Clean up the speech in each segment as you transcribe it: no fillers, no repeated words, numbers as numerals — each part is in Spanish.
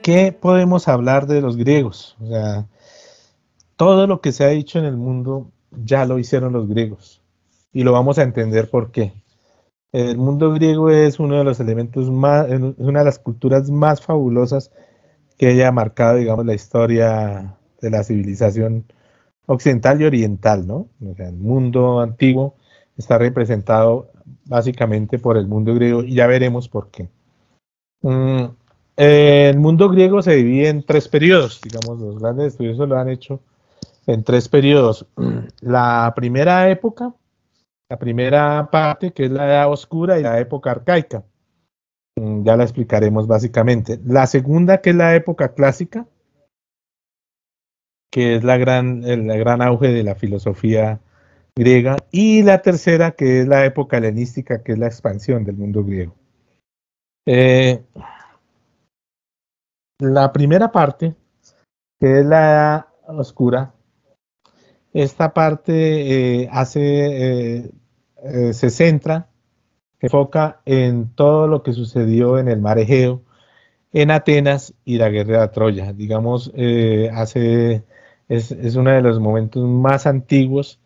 ¿qué podemos hablar de los griegos? O sea, todo lo que se ha dicho en el mundo ya lo hicieron los griegos y lo vamos a entender por qué. El mundo griego es uno de los elementos más, es una de las culturas más fabulosas que haya marcado, digamos, la historia de la civilización occidental y oriental, ¿no? O sea, el mundo antiguo está representado básicamente por el mundo griego y ya veremos por qué. Mm, el mundo griego se divide en tres periodos, digamos, los grandes estudiosos lo han hecho en tres periodos. La primera época, la primera parte, que es la edad oscura y la época arcaica, ya la explicaremos básicamente. La segunda, que es la época clásica, que es el gran auge de la filosofía griega, y la tercera, que es la época helenística, que es la expansión del mundo griego. Eh, la primera parte, que es la edad oscura, esta parte se centra, se enfoca en todo lo que sucedió en el mar Egeo, en Atenas y la guerra de Troya. Digamos, es uno de los momentos más antiguos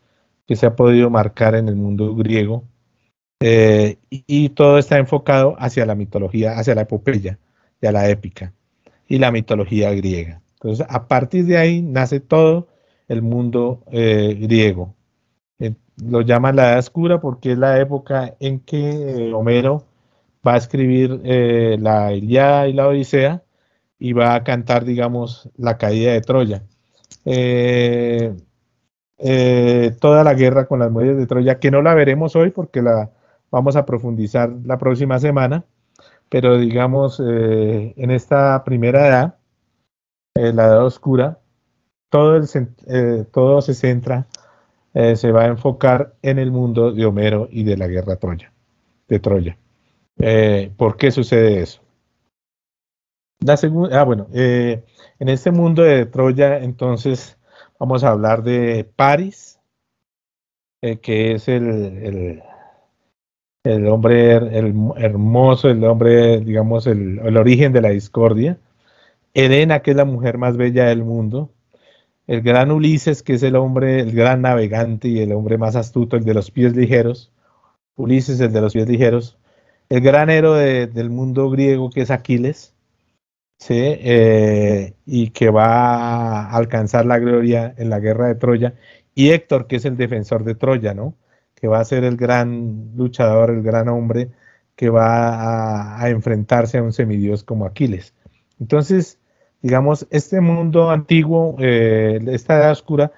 que se ha podido marcar en el mundo griego, y todo está enfocado hacia la mitología, hacia la epopeya, hacia la épica y la mitología griega. Entonces, a partir de ahí nace todo el mundo griego. Lo llaman la Edad Oscura porque es la época en que Homero va a escribir la Ilíada y la Odisea y va a cantar, digamos, la caída de Troya. Eh, Toda la guerra con las mujeres de Troya, que no la veremos hoy porque la vamos a profundizar la próxima semana, pero digamos, en esta primera edad, la Edad Oscura, todo se centra, se va a enfocar en el mundo de Homero y de la guerra de Troya. ¿Por qué sucede eso? La segunda, bueno, en este mundo de Troya, entonces vamos a hablar de Paris, que es el hombre hermoso, el hombre, digamos, el origen de la discordia. Helena, que es la mujer más bella del mundo. El gran Ulises, que es el hombre, el gran navegante y el hombre más astuto, el de los pies ligeros. Ulises, el de los pies ligeros. El gran héroe del mundo griego, que es Aquiles, ¿sí? Y que va a alcanzar la gloria en la guerra de Troya. Y Héctor, que es el defensor de Troya, ¿no? Que va a ser el gran luchador, el gran hombre que va a enfrentarse a un semidios como Aquiles. Entonces, digamos, este mundo antiguo, esta edad oscura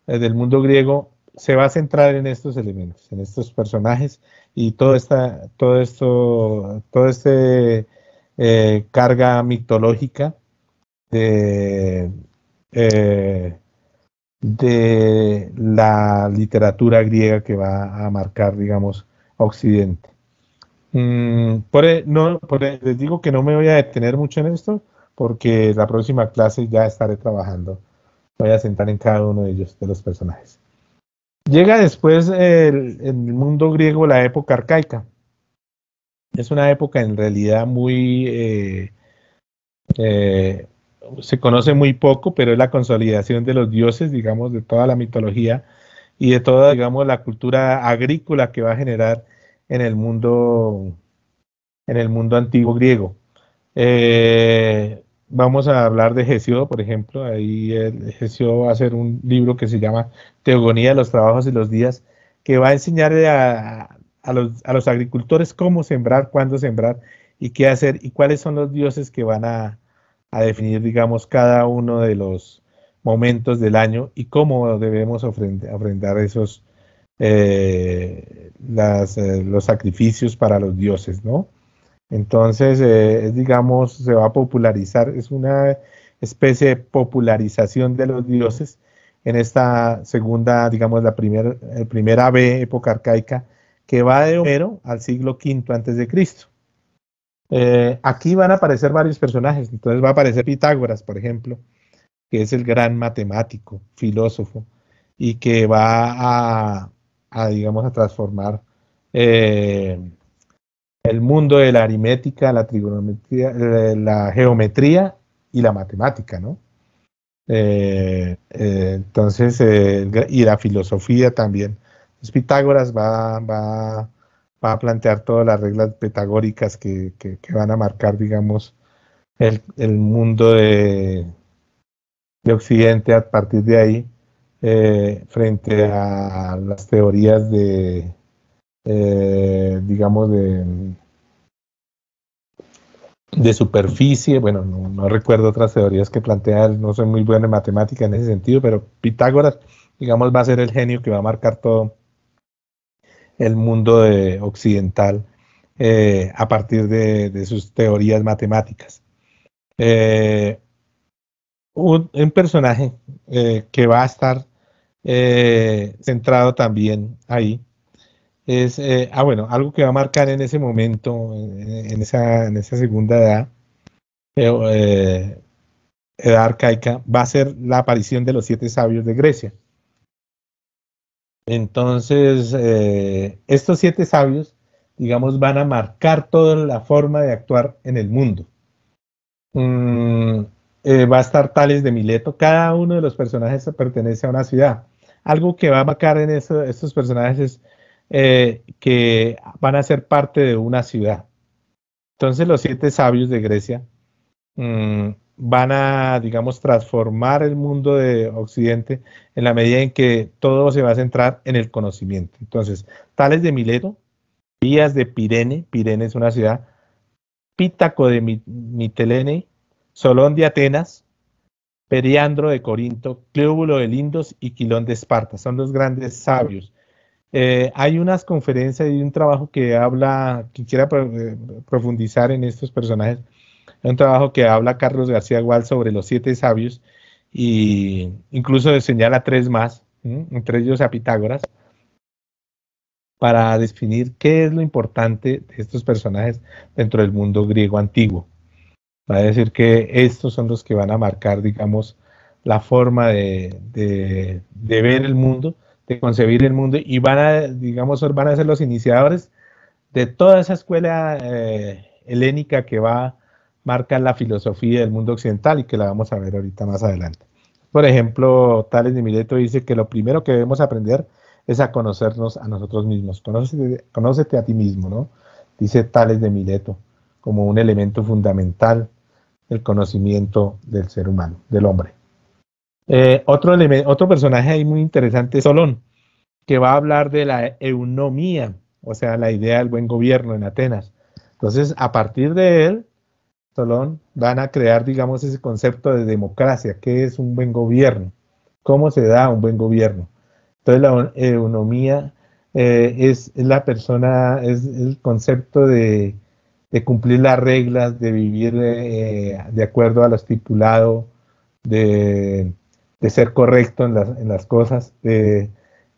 del mundo griego, se va a centrar en estos elementos, en estos personajes y todo este carga mitológica de, eh, de la literatura griega que va a marcar, digamos, a Occidente. Les digo que no me voy a detener mucho en esto, porque la próxima clase ya estaré trabajando. Voy a sentar en cada uno de ellos, de los personajes. Llega después el mundo griego la época arcaica. Es una época en realidad eh, se conoce muy poco, pero es la consolidación de los dioses, digamos, de toda la mitología y de toda, digamos, la cultura agrícola que va a generar en en el mundo antiguo griego. Vamos a hablar de Hesíodo, por ejemplo. Ahí Hesíodo va a hacer un libro que se llama Teogonía de los trabajos y los días, que va a enseñar a los agricultores cómo sembrar, cuándo sembrar y qué hacer y cuáles son los dioses que van a definir, digamos, cada uno de los momentos del año y cómo debemos ofrendar los sacrificios para los dioses, ¿no? Entonces, digamos, se va a popularizar, es una especie de popularización de los dioses en esta segunda, digamos, primera B, época arcaica, que va de Homero al siglo V antes de Cristo. Aquí van a aparecer varios personajes, entonces va a aparecer Pitágoras, por ejemplo, que es el gran matemático, filósofo, y que va digamos, a transformar el mundo de la aritmética, la trigonometría, la geometría y la matemática, ¿no? Entonces, y la filosofía también. Entonces, Pitágoras va a plantear todas las reglas pitagóricas que van a marcar, digamos, el mundo de Occidente a partir de ahí, frente a las teorías digamos, de superficie. Bueno, no recuerdo otras teorías que plantea él, no soy muy bueno en matemática en ese sentido, pero Pitágoras, digamos, va a ser el genio que va a marcar todo el mundo occidental, a partir de sus teorías matemáticas. Un personaje que va a estar centrado también ahí es, bueno, algo que va a marcar en ese momento, en esa segunda edad, eh, edad arcaica, va a ser la aparición de los 7 sabios de Grecia. Entonces, estos 7 sabios, digamos, van a marcar toda la forma de actuar en el mundo. Va a estar Tales de Mileto. Cada uno de los personajes pertenece a una ciudad. Algo que va a marcar en estos personajes es que van a ser parte de una ciudad. Entonces, los 7 sabios de Grecia van a, digamos, transformar el mundo de Occidente en la medida en que todo se va a centrar en el conocimiento. Entonces, Tales de Mileto, Díaz de Pirene, Pirene es una ciudad, Pítaco de Mitelene, Solón de Atenas, Periandro de Corinto, Cleóbulo de Lindos y Quilón de Esparta. Son los grandes sabios. Hay unas conferencias y un trabajo que habla, quien quiera profundizar en estos personajes. Hay un trabajo que habla Carlos García Gual sobre los 7 sabios, y incluso señala 3 más, entre ellos a Pitágoras, para definir qué es lo importante de estos personajes dentro del mundo griego antiguo. Va a decir que estos son los que van a marcar, digamos, la forma de ver el mundo, de concebir el mundo, y van a, digamos, van a ser los iniciadores de toda esa escuela helénica que va a marcar la filosofía del mundo occidental y que la vamos a ver ahorita más adelante. Por ejemplo, Tales de Mileto dice que lo primero que debemos aprender es a conocernos a nosotros mismos. Conócete a ti mismo, ¿no? Dice Tales de Mileto, como un elemento fundamental del conocimiento del ser humano, del hombre. Otro personaje ahí muy interesante es Solón, que va a hablar de la eunomía, o sea, la idea del buen gobierno en Atenas. Entonces, a partir de él, Solón, van a crear, digamos, ese concepto de democracia. ¿Qué es un buen gobierno? ¿Cómo se da un buen gobierno? Entonces, la eunomía es la persona, es el concepto de cumplir las reglas, de vivir de acuerdo a lo estipulado, de ser correcto en las cosas, de,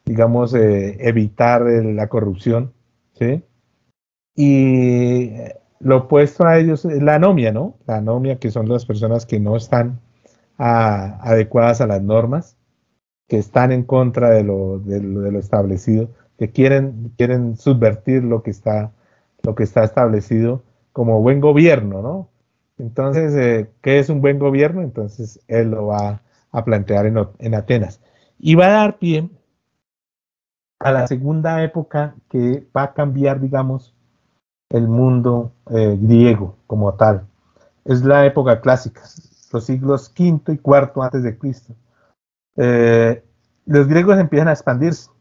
digamos, evitar la corrupción, ¿sí? Y lo opuesto a ellos es la anomia, ¿no? La anomia, que son las personas que no están adecuadas a las normas, que están en contra de lo establecido, que quieren subvertir lo que está establecido como buen gobierno, ¿no? Entonces, ¿qué es un buen gobierno? Entonces, él lo va a plantear en Atenas. Y va a dar pie a la segunda época que va a cambiar, digamos, el mundo griego como tal. Es la época clásica, los siglos V y IV antes de Cristo. Los griegos empiezan a expandirse,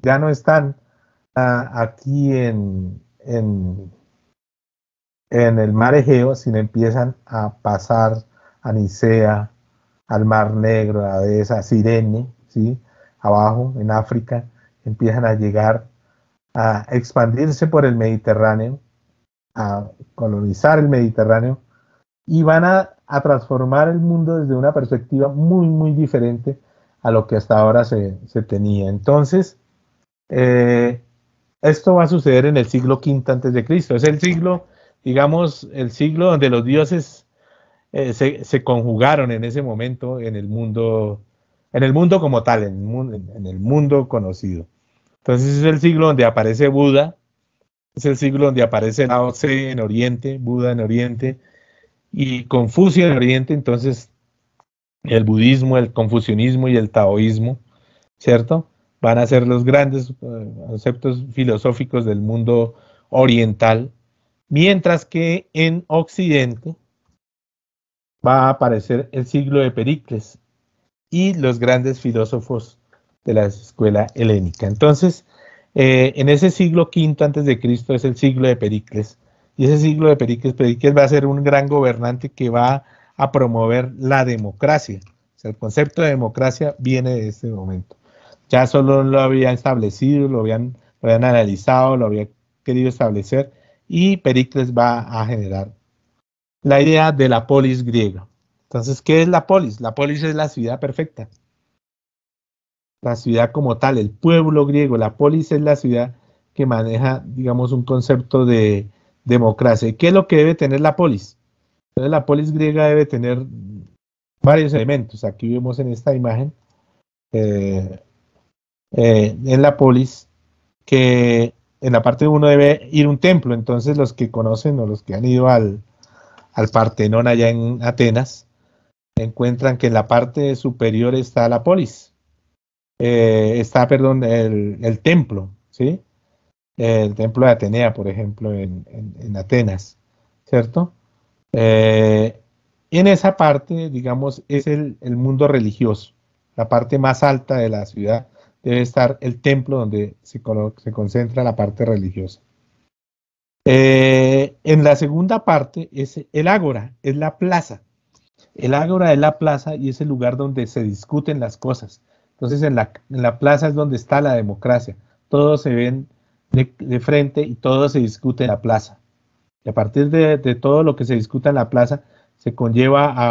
ya no están aquí en el mar Egeo, sino empiezan a pasar a Nicea, al Mar Negro, a Edesa, a Cirene, ¿sí? Abajo en África, empiezan a llegar a expandirse por el Mediterráneo, a colonizar el Mediterráneo, y van a transformar el mundo desde una perspectiva muy, muy diferente a lo que hasta ahora se tenía. Entonces, esto va a suceder en el siglo V antes de Cristo. Es el siglo, digamos, el siglo donde los dioses se conjugaron en ese momento en el mundo como tal, en el mundo conocido. Entonces es el siglo donde aparece Buda, es el siglo donde aparece Lao Tse en Oriente, Buda en Oriente, y Confucio en Oriente, entonces el budismo, el confucianismo y el taoísmo, ¿cierto? Van a ser los grandes conceptos filosóficos del mundo oriental, mientras que en Occidente va a aparecer el siglo de Pericles y los grandes filósofos de la escuela helénica. Entonces, en ese siglo V antes de Cristo es el siglo de Pericles, y ese siglo de Pericles va a ser un gran gobernante que va a promover la democracia. O sea, el concepto de democracia viene de este momento. Ya solo lo habían establecido, lo habían analizado, lo había querido establecer, y Pericles va a generar la idea de la polis griega. Entonces, ¿qué es la polis? La polis es la ciudad perfecta, la ciudad como tal, el pueblo griego. La polis es la ciudad que maneja, digamos, un concepto de democracia. ¿Y qué es lo que debe tener la polis? Entonces, la polis griega debe tener varios elementos. Aquí vemos en esta imagen, eh, en la polis, que en la parte 1 debe ir un templo. Entonces, los que conocen o los que han ido al Partenón allá en Atenas, encuentran que en la parte superior está la polis, perdón, el templo, ¿sí? El templo de Atenea, por ejemplo, en Atenas, ¿cierto? En esa parte, digamos, es el mundo religioso. La parte más alta de la ciudad debe estar el templo donde se concentra la parte religiosa. En la segunda parte es el ágora, es la plaza. El ágora es la plaza y es el lugar donde se discuten las cosas. Entonces en la plaza es donde está la democracia. Todos se ven de frente y todo se discute en la plaza. Y a partir de todo lo que se discuta en la plaza se conlleva a,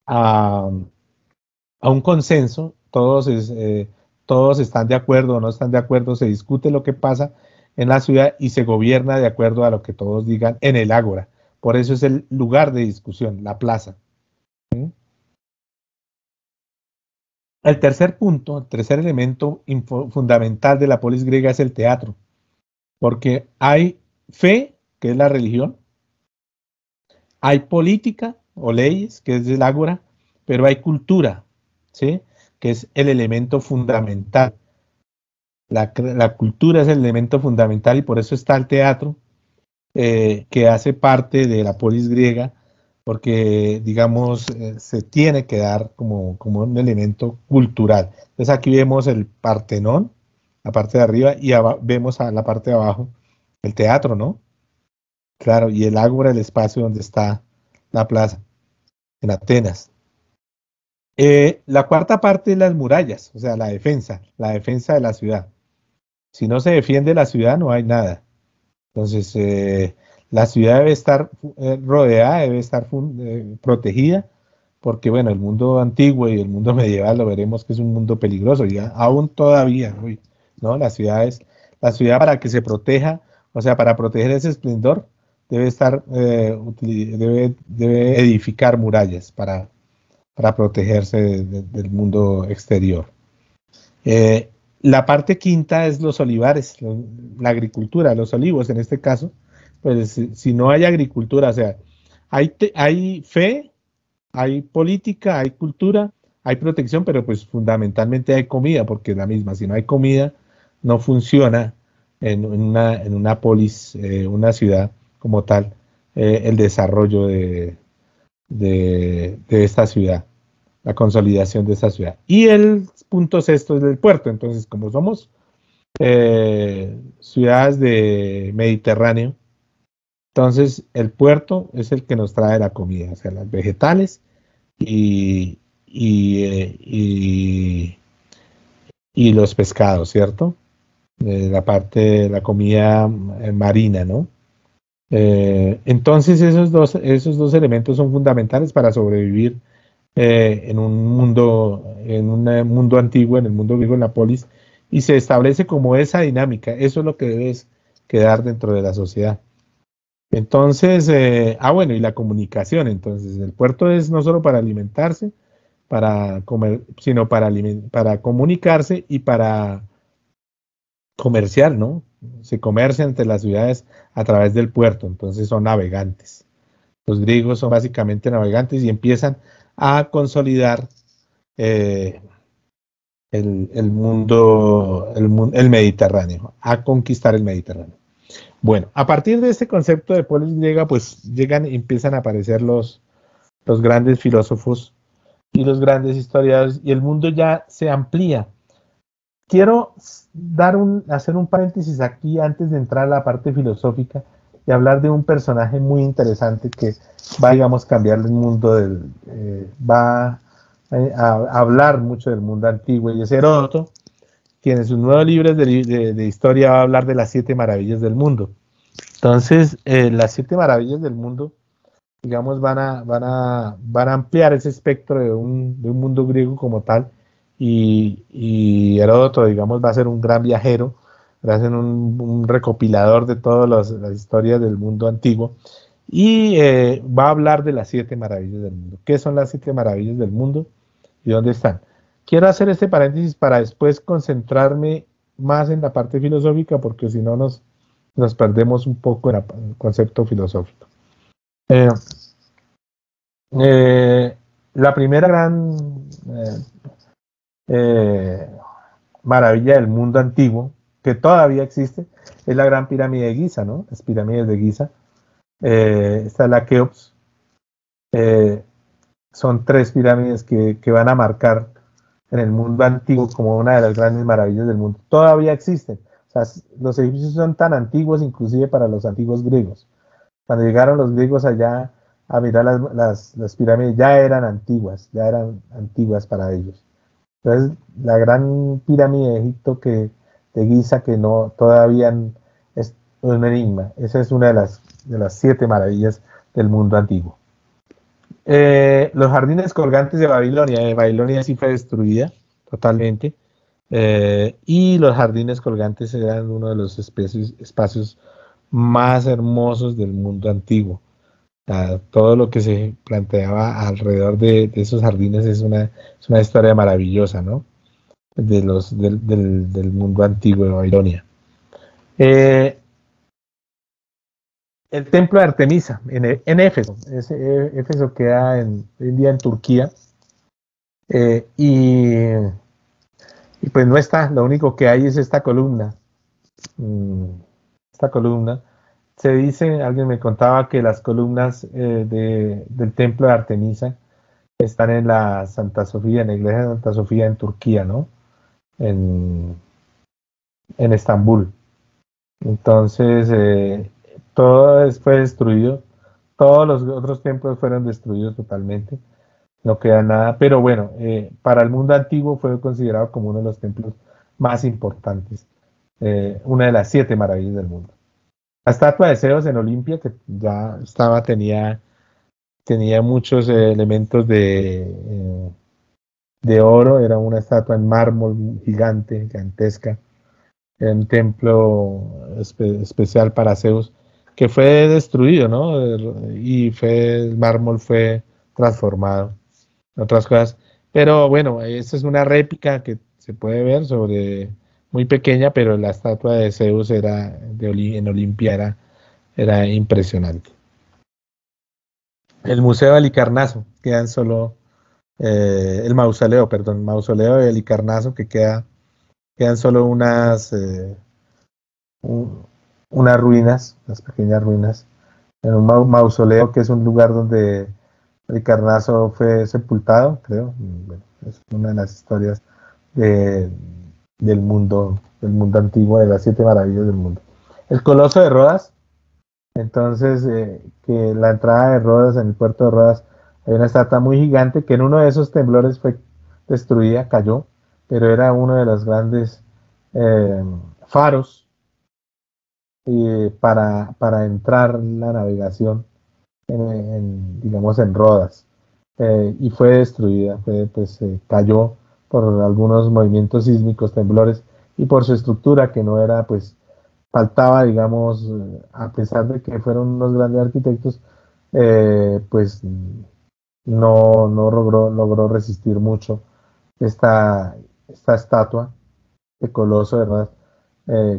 a un consenso. Todos están de acuerdo o no están de acuerdo, se discute lo que pasa en la ciudad y se gobierna de acuerdo a lo que todos digan en el ágora. Por eso es el lugar de discusión, la plaza. ¿Sí? El tercer punto, el tercer elemento fundamental de la polis griega es el teatro, porque hay fe, que es la religión, hay política o leyes, que es el ágora, pero hay cultura, ¿sí? Que es el elemento fundamental. La cultura es el elemento fundamental y por eso está el teatro, que hace parte de la polis griega, porque, digamos, se tiene que dar como un elemento cultural. Entonces aquí vemos el Partenón, la parte de arriba, y vemos a la parte de abajo el teatro, ¿no? Claro, y el ágora, el espacio donde está la plaza, en Atenas. La cuarta parte es las murallas, o sea, la defensa de la ciudad. Si no se defiende la ciudad, no hay nada. Entonces, la ciudad debe estar rodeada, debe estar protegida, porque bueno, el mundo antiguo y el mundo medieval lo veremos que es un mundo peligroso, y aún todavía, uy, ¿no? La ciudad para que se proteja, o sea, para proteger ese esplendor, debe estar, debe edificar murallas para protegerse del mundo exterior. Eh, la parte quinta es los olivares, la agricultura, los olivos en este caso. Pues si no hay agricultura, o sea, hay fe, hay política, hay cultura, hay protección, pero pues fundamentalmente hay comida, porque es la misma. Si no hay comida, no funciona en una polis, una ciudad como tal, el desarrollo de esta ciudad, la consolidación de esta ciudad. Y el punto sexto es el puerto. Entonces, como somos ciudades de Mediterráneo, entonces el puerto es el que nos trae la comida, o sea, las vegetales y, y, y los pescados, ¿cierto? La parte de la comida marina, ¿no? Entonces esos dos elementos son fundamentales para sobrevivir en un mundo antiguo, en el mundo griego, en la polis, y se establece como esa dinámica. Eso es lo que debe quedar dentro de la sociedad. Entonces, bueno, y la comunicación. Entonces, el puerto es no solo para alimentarse, para comer, sino para comunicarse y para comerciar, ¿no? se comercian entre las ciudades a través del puerto, entonces son navegantes. Los griegos son básicamente navegantes y empiezan a consolidar eh, el Mediterráneo, a conquistar el Mediterráneo. Bueno, a partir de este concepto de polis griega, pues llegan y empiezan a aparecer los grandes filósofos y los grandes historiadores, y el mundo ya se amplía. Quiero hacer un paréntesis aquí antes de entrar a la parte filosófica y hablar de un personaje muy interesante que va, digamos, a cambiar el mundo va a hablar mucho del mundo antiguo, y es Heródoto, quien en sus 9 libros de historia va a hablar de las 7 maravillas del mundo. Entonces, las 7 maravillas del mundo, digamos, van a ampliar ese espectro de un mundo griego como tal, y Heródoto, digamos, va a ser un gran viajero, va a ser un recopilador de todas las historias del mundo antiguo, y va a hablar de las 7 maravillas del mundo. ¿Qué son las 7 maravillas del mundo y dónde están? Quiero hacer este paréntesis para después concentrarme más en la parte filosófica, porque si no nos perdemos un poco en el concepto filosófico. Eh, eh, la primera gran maravilla del mundo antiguo, que todavía existe, es la Gran Pirámide de Giza, ¿no? Las pirámides de Giza. Está la Keops. Son 3 pirámides que van a marcar en el mundo antiguo como una de las grandes maravillas del mundo. Todavía existen. O sea, los egipcios son tan antiguos, inclusive para los antiguos griegos. Cuando llegaron los griegos allá a mirar las pirámides, ya eran antiguas para ellos. Entonces, la gran pirámide de Egipto de Giza, que no todavía es un enigma. Esa es una de las 7 maravillas del mundo antiguo. Los jardines colgantes de Babilonia sí fue destruida totalmente, y los jardines colgantes eran uno de los espacios más hermosos del mundo antiguo. Todo lo que se planteaba alrededor de esos jardines es una historia maravillosa, ¿no? Del mundo antiguo de Babilonia. El templo de Artemisa en Éfeso. Éfeso queda hoy en día en Turquía, y pues no está, lo único que hay es esta columna. Esta columna. Se dice, alguien me contaba que las columnas del templo de Artemisa están en la Santa Sofía, en la iglesia de Santa Sofía en Turquía, ¿no? En Estambul. Entonces, todo fue destruido, todos los otros templos fueron destruidos totalmente, no queda nada, pero bueno, para el mundo antiguo fue considerado como uno de los templos más importantes, una de las 7 maravillas del mundo. La estatua de Zeus en Olimpia, que ya tenía muchos elementos de oro, era una estatua en mármol gigantesca, era un templo especial para Zeus, que fue destruido, ¿no? Y el mármol fue transformado en otras cosas. Pero bueno, esta es una réplica que se puede ver muy pequeña, pero la estatua de Zeus en Olimpia era impresionante. El Museo de Halicarnaso, quedan solo, el mausoleo de Halicarnaso, que quedan solo unas ruinas, unas pequeñas ruinas, en un mausoleo que es un lugar donde Halicarnaso fue sepultado, creo. Bueno, es una de las historias del mundo antiguo, de las 7 maravillas del mundo. El Coloso de Rodas. Entonces, que la entrada de Rodas, en el puerto de Rodas, hay una estatua muy gigante que en uno de esos temblores fue destruida, cayó, pero era uno de los grandes faros para entrar la navegación digamos, en Rodas, y fue destruida, cayó por algunos movimientos sísmicos, temblores, y por su estructura que no era, pues, faltaba, digamos, a pesar de que fueron unos grandes arquitectos, pues no logró resistir mucho esta estatua de Coloso de Rodas.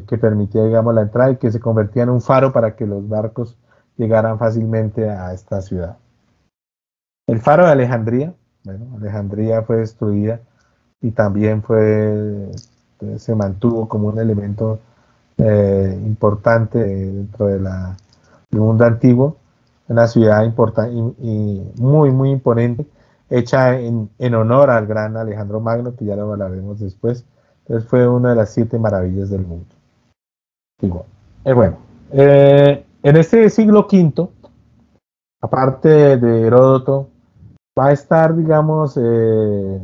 que permitía, digamos, la entrada y que se convertía en un faro para que los barcos llegaran fácilmente a esta ciudad. El faro de Alejandría, bueno, Alejandría fue destruida y también se mantuvo como un elemento importante dentro del mundo antiguo, una ciudad importante y muy, muy imponente, hecha en honor al gran Alejandro Magno, que ya lo hablaremos después. Entonces fue una de las 7 maravillas del mundo. Igual. Bueno, en este siglo V, aparte de Heródoto, va a estar, digamos, eh,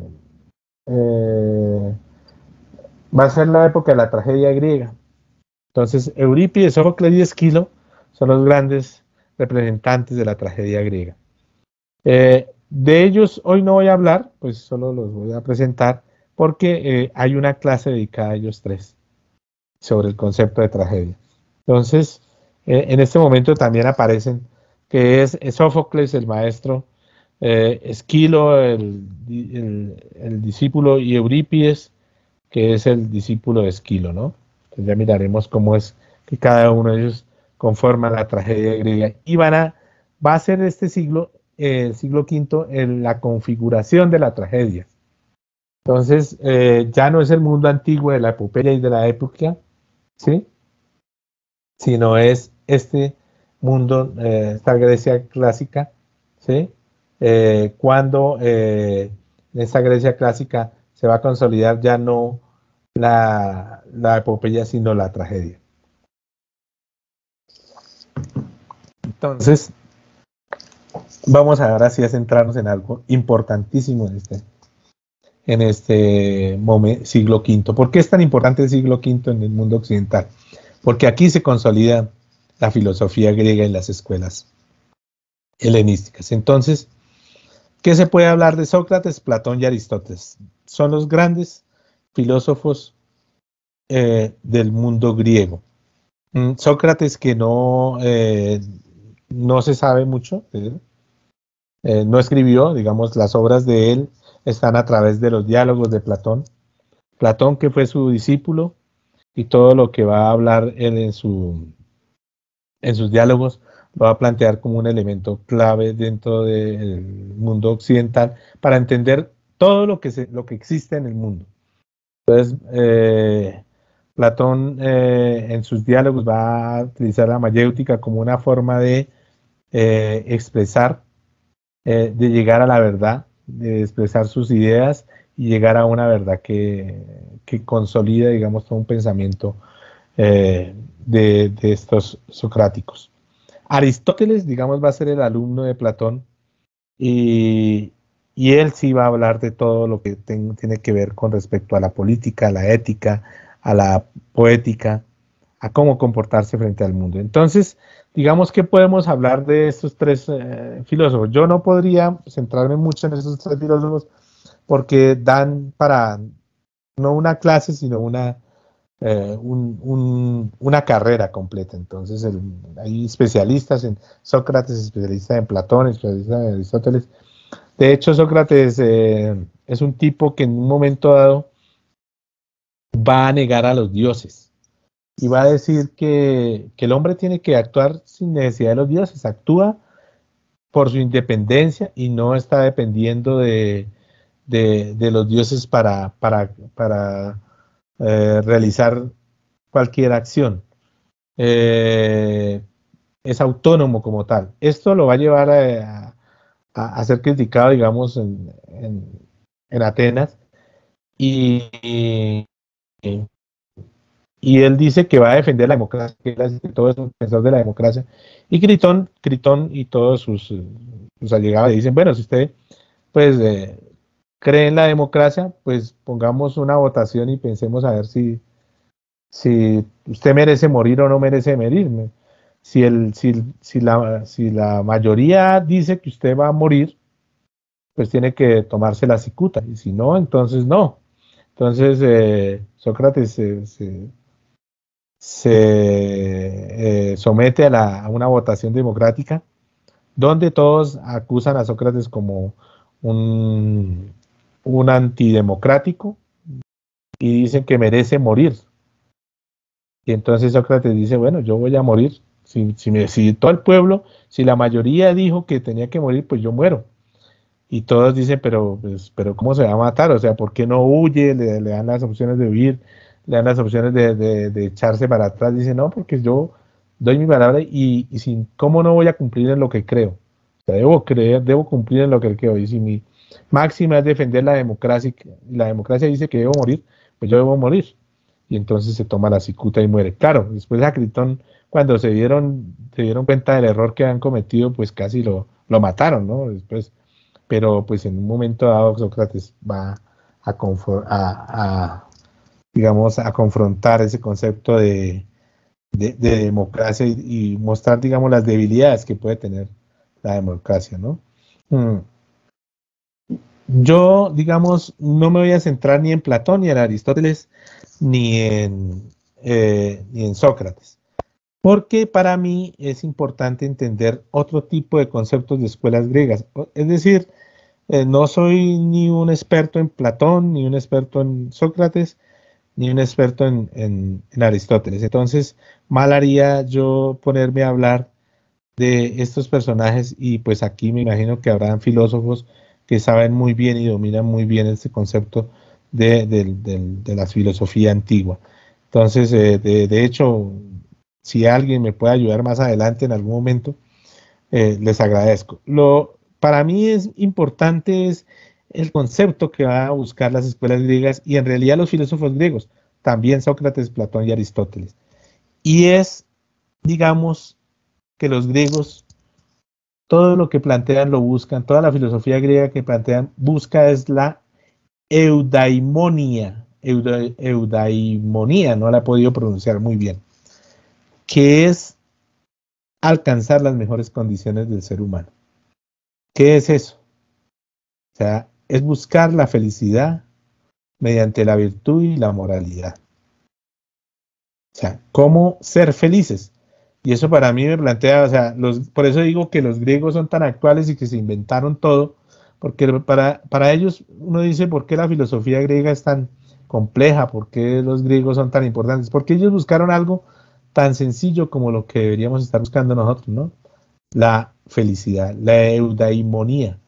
va a ser la época de la tragedia griega. Entonces, Eurípides, Sófocles y Esquilo son los grandes representantes de la tragedia griega. De ellos hoy no voy a hablar, pues solo los voy a presentar, porque hay una clase dedicada a ellos tres sobre el concepto de tragedia. Entonces, en este momento también aparecen que es Sófocles, el maestro, Esquilo, el discípulo, y Eurípides, que es el discípulo de Esquilo, ¿no? Entonces ya miraremos cómo es que cada uno de ellos conforma la tragedia griega. Y va a ser este siglo, el siglo V, en la configuración de la tragedia. Entonces, ya no es el mundo antiguo de la epopeya y de la época, ¿sí? Sino es este mundo, esta Grecia clásica, ¿sí? Cuando en esta Grecia clásica se va a consolidar ya no la epopeya, sino la tragedia. Entonces, vamos ahora sí a centrarnos en algo importantísimo en este siglo V. ¿Por qué es tan importante el siglo V en el mundo occidental? Porque aquí se consolida la filosofía griega en las escuelas helenísticas. Entonces, ¿qué se puede hablar de Sócrates, Platón y Aristóteles? Son los grandes filósofos del mundo griego. Sócrates, que no se sabe mucho de él, no escribió, digamos, las obras de él están a través de los diálogos de Platón. Platón, que fue su discípulo, y todo lo que va a hablar él en sus diálogos lo va a plantear como un elemento clave dentro del mundo occidental para entender todo lo que existe en el mundo. Entonces, Platón en sus diálogos va a utilizar la mayéutica como una forma de expresar, de llegar a la verdad, de expresar sus ideas y llegar a una verdad que consolida, digamos, todo un pensamiento de estos socráticos. Aristóteles, digamos, va a ser el alumno de Platón y, y él sí va a hablar de todo lo que tiene que ver con respecto a la política, a la ética, a la poética, a cómo comportarse frente al mundo. Entonces, digamos que podemos hablar de estos tres filósofos. Yo no podría centrarme mucho en estos tres filósofos porque dan para no una clase, sino una carrera completa. Entonces, hay especialistas en Sócrates, especialistas en Platón, especialistas en Aristóteles. De hecho, Sócrates es un tipo que en un momento dado va a negar a los dioses y va a decir que el hombre tiene que actuar sin necesidad de los dioses, actúa por su independencia y no está dependiendo de los dioses para realizar cualquier acción. Es autónomo como tal. Esto lo va a llevar a ser criticado, digamos, en Atenas y, y él dice que va a defender la democracia, que todo es un defensor de la democracia. Y Critón y todos sus allegados le dicen, bueno, si usted pues cree en la democracia, pues pongamos una votación y pensemos a ver si usted merece morir o no merece morir. Si la mayoría dice que usted va a morir, pues tiene que tomarse la cicuta, y si no, entonces no. Entonces Sócrates se somete a una votación democrática donde todos acusan a Sócrates como un antidemocrático y dicen que merece morir. Y entonces Sócrates dice, bueno, yo voy a morir. Si todo el pueblo, si la mayoría dijo que tenía que morir, pues yo muero. Y todos dicen, pero ¿cómo se va a matar? O sea, ¿por qué no huye? Le dan las opciones de huir, le dan las opciones de echarse para atrás. Dice, no, porque yo doy mi palabra y sin, ¿cómo no voy a cumplir en lo que creo? O sea, debo creer, debo cumplir en lo que creo. Y si mi máxima es defender la democracia dice que debo morir, pues yo debo morir. Y entonces se toma la cicuta y muere. Claro, después de Acritón, cuando se dieron cuenta del error que habían cometido, pues casi lo mataron, ¿no? Después, pero pues en un momento dado Sócrates va digamos, a confrontar ese concepto de democracia y mostrar, digamos, las debilidades que puede tener la democracia, ¿no? Mm. Yo, digamos, no me voy a centrar ni en Platón, ni en Aristóteles, ni en Sócrates, porque para mí es importante entender otro tipo de conceptos de escuelas griegas. Es decir, no soy ni un experto en Platón, ni un experto en Sócrates, ni un experto en Aristóteles. Entonces, mal haría yo ponerme a hablar de estos personajes y pues aquí me imagino que habrán filósofos que saben muy bien y dominan muy bien este concepto de la filosofía antigua. Entonces, de hecho, si alguien me puede ayudar más adelante en algún momento, les agradezco. Para mí es importante es el concepto que van a buscar las escuelas griegas y en realidad los filósofos griegos, también Sócrates, Platón y Aristóteles. Y es, digamos, que los griegos todo lo que plantean lo buscan, toda la filosofía griega que plantean busca es la eudaimonía, eudaimonía, no la he podido pronunciar muy bien, que es alcanzar las mejores condiciones del ser humano. ¿Qué es eso? O sea, es buscar la felicidad mediante la virtud y la moralidad. O sea, ¿cómo ser felices? Y eso para mí me plantea, o sea, por eso digo que los griegos son tan actuales y que se inventaron todo, porque para ellos uno dice, ¿por qué la filosofía griega es tan compleja? ¿Por qué los griegos son tan importantes? Porque ellos buscaron algo tan sencillo como lo que deberíamos estar buscando nosotros, ¿no? La felicidad, la eudaimonía,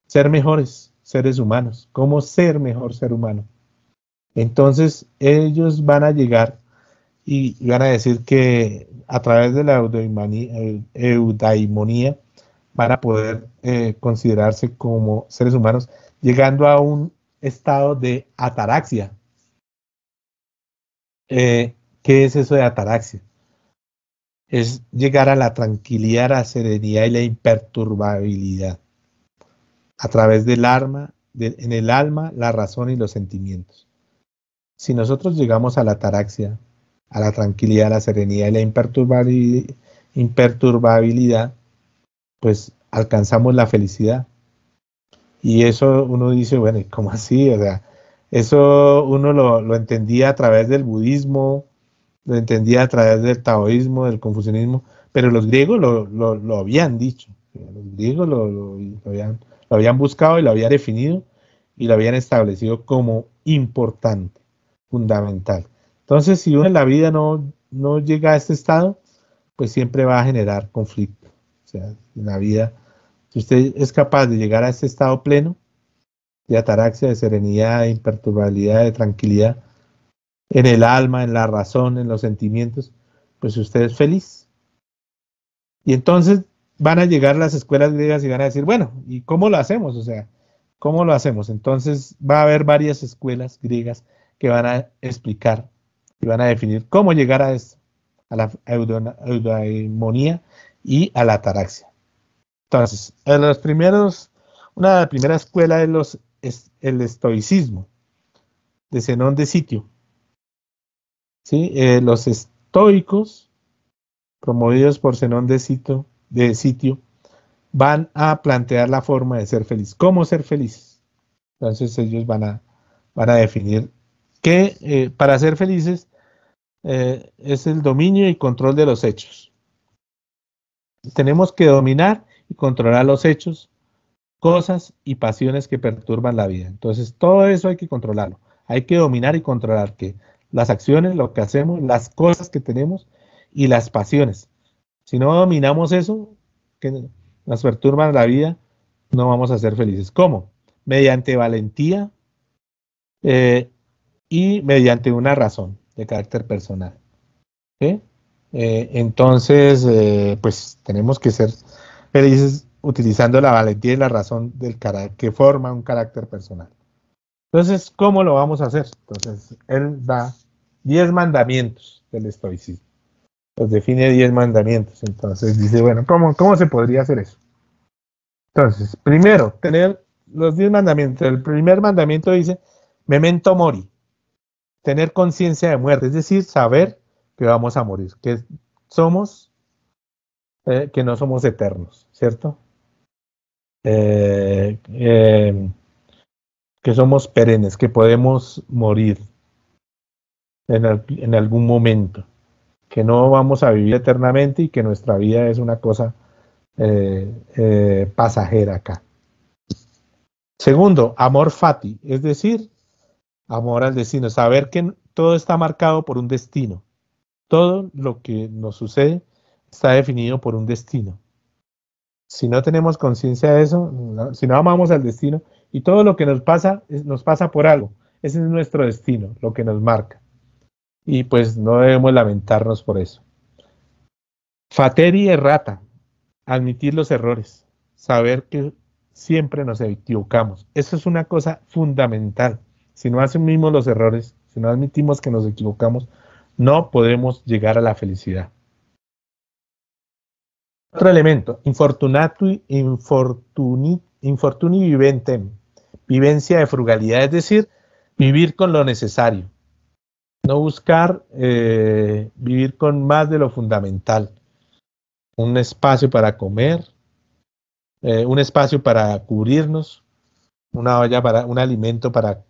ser mejores seres humanos, cómo ser mejor ser humano. Entonces ellos van a llegar y van a decir que a través de la eudaimonía van a poder considerarse como seres humanos, llegando a un estado de ataraxia. ¿Qué es eso de ataraxia? Es llegar a la tranquilidad, la serenidad y la imperturbabilidad a través del en el alma, la razón y los sentimientos. Si nosotros llegamos a la ataraxia, a la tranquilidad, a la serenidad y la imperturbabilidad, pues alcanzamos la felicidad. Y eso uno dice, bueno, ¿cómo así? O sea, eso uno lo entendía a través del budismo, lo entendía a través del taoísmo, del confucianismo, pero los griegos lo habían dicho. Los griegos lo habían buscado y lo habían definido y lo habían establecido como importante, fundamental. Entonces, si uno en la vida no llega a este estado, pues siempre va a generar conflicto. O sea, en la vida, si usted es capaz de llegar a este estado pleno, de ataraxia, de serenidad, de imperturbabilidad, de tranquilidad, en el alma, en la razón, en los sentimientos, pues usted es feliz. Y entonces van a llegar las escuelas griegas y van a decir, bueno, ¿y cómo lo hacemos? O sea, ¿cómo lo hacemos? Entonces va a haber varias escuelas griegas que van a explicar y van a definir cómo llegar a esto, a la eudaimonía y a la ataraxia. Entonces, una de las primeras escuelas es el estoicismo, de Zenón de Sitio. ¿Sí? Los estoicos, promovidos por Zenón de Sitio, van a plantear la forma de ser feliz. ¿Cómo ser feliz? Entonces ellos van a definir que para ser felices es el dominio y control de los hechos. Tenemos que dominar y controlar los hechos, cosas y pasiones que perturban la vida. Entonces todo eso hay que controlarlo. Hay que dominar y controlar que las acciones, lo que hacemos, las cosas que tenemos y las pasiones. Si no dominamos eso, que nos perturban la vida, no vamos a ser felices. ¿Cómo? Mediante valentía y mediante una razón de carácter personal. ¿Sí? Entonces, pues tenemos que ser felices utilizando la valentía y la razón del carácter que forma un carácter personal. Entonces, ¿cómo lo vamos a hacer? Entonces, él da 10 mandamientos del estoicismo. Los define 10 mandamientos. Entonces dice, bueno, ¿cómo se podría hacer eso? Entonces, primero, tener los 10 mandamientos. El primer mandamiento dice, memento mori, tener conciencia de muerte, es decir, saber que vamos a morir, somos, que no somos eternos, ¿cierto? Eh, eh, que somos perennes, que podemos morir en algún momento, que no vamos a vivir eternamente y que nuestra vida es una cosa pasajera acá. Segundo, amor fati, es decir, amor al destino, saber que todo está marcado por un destino. Todo lo que nos sucede está definido por un destino. Si no tenemos conciencia de eso, si no amamos al destino, y todo lo que nos pasa por algo. Ese es nuestro destino, lo que nos marca. Y pues no debemos lamentarnos por eso. Fateri errata, admitir los errores, saber que siempre nos equivocamos. Eso es una cosa fundamental. Si no asumimos los errores, si no admitimos que nos equivocamos, no podemos llegar a la felicidad. Otro elemento, infortuni viventem, vivencia de frugalidad, es decir, vivir con lo necesario, no buscar vivir con más de lo fundamental, un espacio para comer, un espacio para cubrirnos, una olla para un alimento para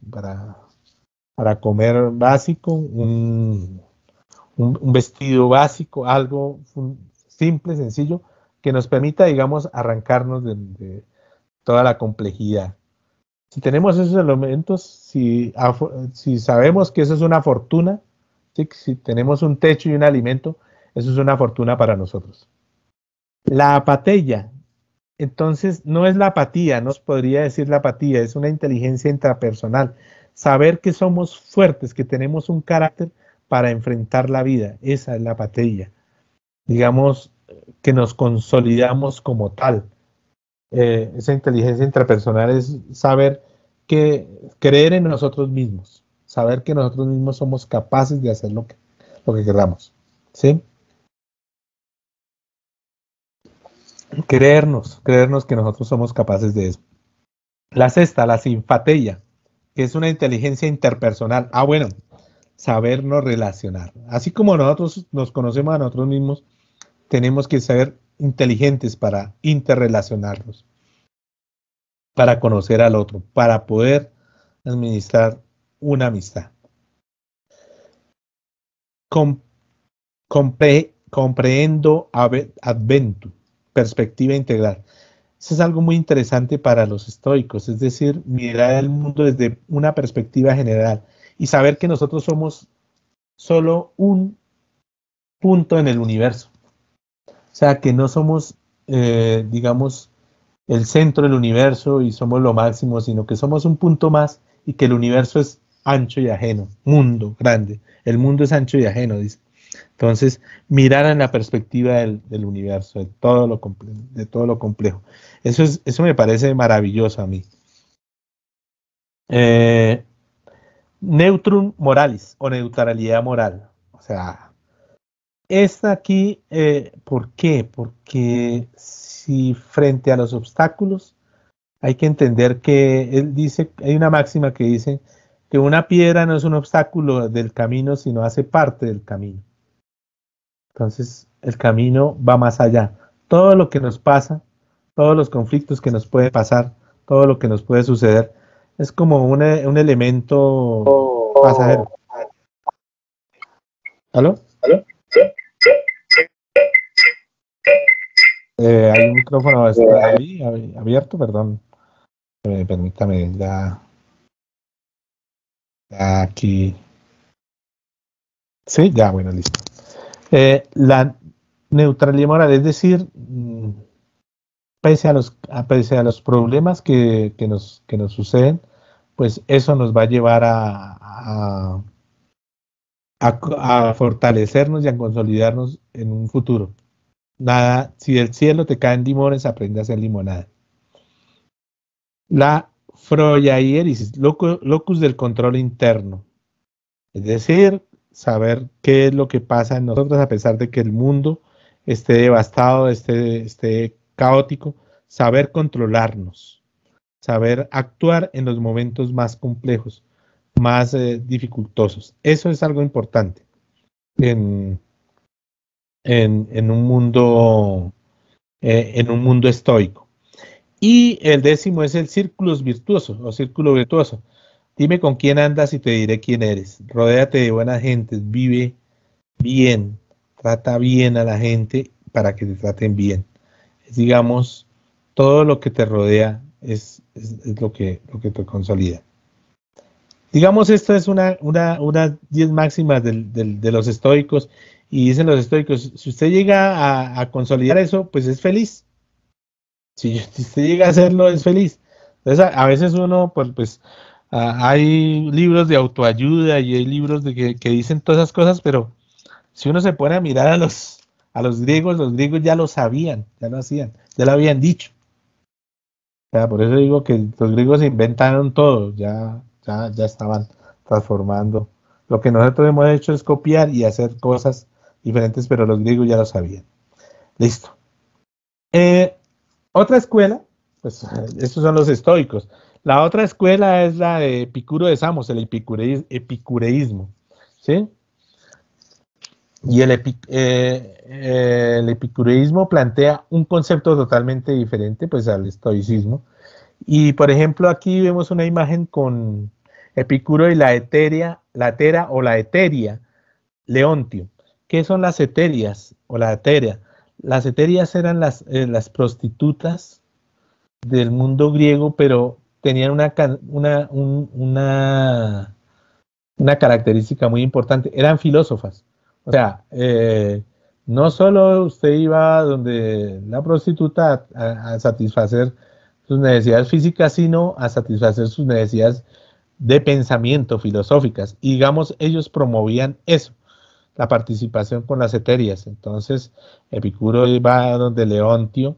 comer básico, un vestido básico, algo simple, sencillo, que nos permita, digamos, arrancarnos de toda la complejidad. Si tenemos esos elementos, si sabemos que eso es una fortuna, ¿sí? Si tenemos un techo y un alimento, eso es una fortuna para nosotros. La apatía, entonces, no es la apatía, no os podría decir la apatía, es una inteligencia intrapersonal. Saber que somos fuertes, que tenemos un carácter para enfrentar la vida, esa es la apatía. Digamos, que nos consolidamos como tal. Esa inteligencia intrapersonal es saber creer en nosotros mismos, saber que nosotros mismos somos capaces de hacer lo que queramos, ¿sí? Creernos que nosotros somos capaces de eso. La sexta, la simpatía, que es una inteligencia interpersonal. Bueno, sabernos relacionar. Así como nosotros nos conocemos a nosotros mismos, tenemos que ser inteligentes para interrelacionarnos, para conocer al otro, para poder administrar una amistad. Comprehendo adventu, perspectiva integral. Eso es algo muy interesante para los estoicos, es decir, mirar el mundo desde una perspectiva general y saber que nosotros somos solo un punto en el universo. O sea, que no somos, digamos, el centro del universo y somos lo máximo, sino que somos un punto más y que el universo es ancho y ajeno, mundo grande. El mundo es ancho y ajeno, dice. Entonces, mirar en la perspectiva del universo, de todo lo complejo. Eso me parece maravilloso a mí. Neutrum moralis o neutralidad moral. O sea, esta aquí, ¿por qué? Porque si frente a los obstáculos hay que entender que él dice, hay una máxima que dice que una piedra no es un obstáculo del camino, sino hace parte del camino. Entonces, el camino va más allá. Todo lo que nos pasa, todos los conflictos que nos puede pasar, todo lo que nos puede suceder, es como un elemento pasajero. ¿Aló? ¿Aló? Hay un micrófono ahí abierto, perdón. Permítame, ya aquí. Sí, ya, bueno, listo. La neutralidad moral, es decir, pese a los problemas que nos suceden, pues eso nos va a llevar a fortalecernos y a consolidarnos en un futuro. Nada, si del cielo te caen limones, aprende a hacer limonada. La Freudianesis, locus del control interno. Es decir, saber qué es lo que pasa en nosotros a pesar de que el mundo esté devastado, esté caótico, saber controlarnos, saber actuar en los momentos más complejos, más dificultosos. Eso es algo importante en, en un mundo estoico. Y el décimo es el círculo virtuoso o círculo virtuoso. Dime con quién andas y te diré quién eres. Rodéate de buena gente, vive bien, trata bien a la gente para que te traten bien. Es, digamos, todo lo que te rodea es lo que te consolida. Digamos, esta es una 10 máximas de los estoicos y dicen los estoicos, si usted llega a consolidar eso, pues es feliz. Si usted llega a hacerlo, es feliz. Entonces, a veces uno, pues hay libros de autoayuda y hay libros que dicen todas esas cosas, pero si uno se pone a mirar a los griegos ya lo sabían, ya lo hacían, ya lo habían dicho. O sea, por eso digo que los griegos inventaron todo, ya estaban transformando. Lo que nosotros hemos hecho es copiar y hacer cosas diferentes, pero los griegos ya lo sabían. Listo. Eh, Otra escuela, pues estos son los estoicos. La otra escuela es la de Epicuro de Samos, el epicureísmo. ¿Sí? Y el epicureísmo plantea un concepto totalmente diferente pues, al estoicismo. Y por ejemplo, aquí vemos una imagen con Epicuro y la etera o la eteria, Leontio. ¿Qué son las eterias o la eteria? Las eterias eran las prostitutas del mundo griego, pero tenían una característica muy importante, eran filósofas. O sea, no solo usted iba donde la prostituta a satisfacer sus necesidades físicas, sino a satisfacer sus necesidades de pensamiento filosóficas. Y digamos, ellos promovían eso, la participación con las eterias. Entonces, Epicuro iba donde Leontio,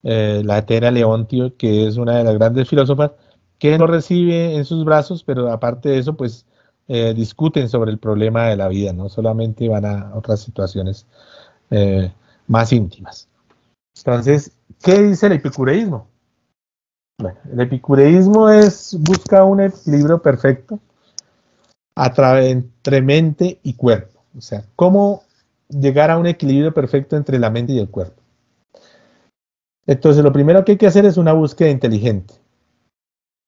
la etera Leontio, que es una de las grandes filósofas, que lo recibe en sus brazos, pero aparte de eso, pues discuten sobre el problema de la vida, no solamente van a otras situaciones eh, más íntimas. Entonces, ¿qué dice el epicureísmo? Bueno, el epicureísmo busca un equilibrio perfecto entre mente y cuerpo. O sea, cómo llegar a un equilibrio perfecto entre la mente y el cuerpo. Entonces, lo primero que hay que hacer es una búsqueda inteligente.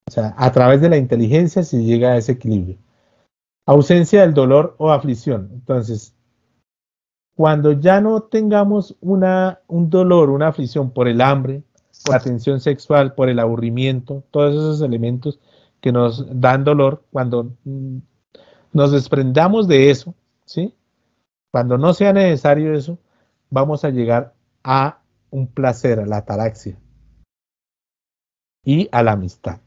O sea, a través de la inteligencia se llega a ese equilibrio. Ausencia del dolor o aflicción. Entonces, cuando ya no tengamos un dolor, una aflicción por el hambre, por la tensión sexual, por el aburrimiento, todos esos elementos que nos dan dolor, cuando nos desprendamos de eso, ¿sí? Cuando no sea necesario eso, vamos a llegar a un placer, a la ataraxia y a la amistad.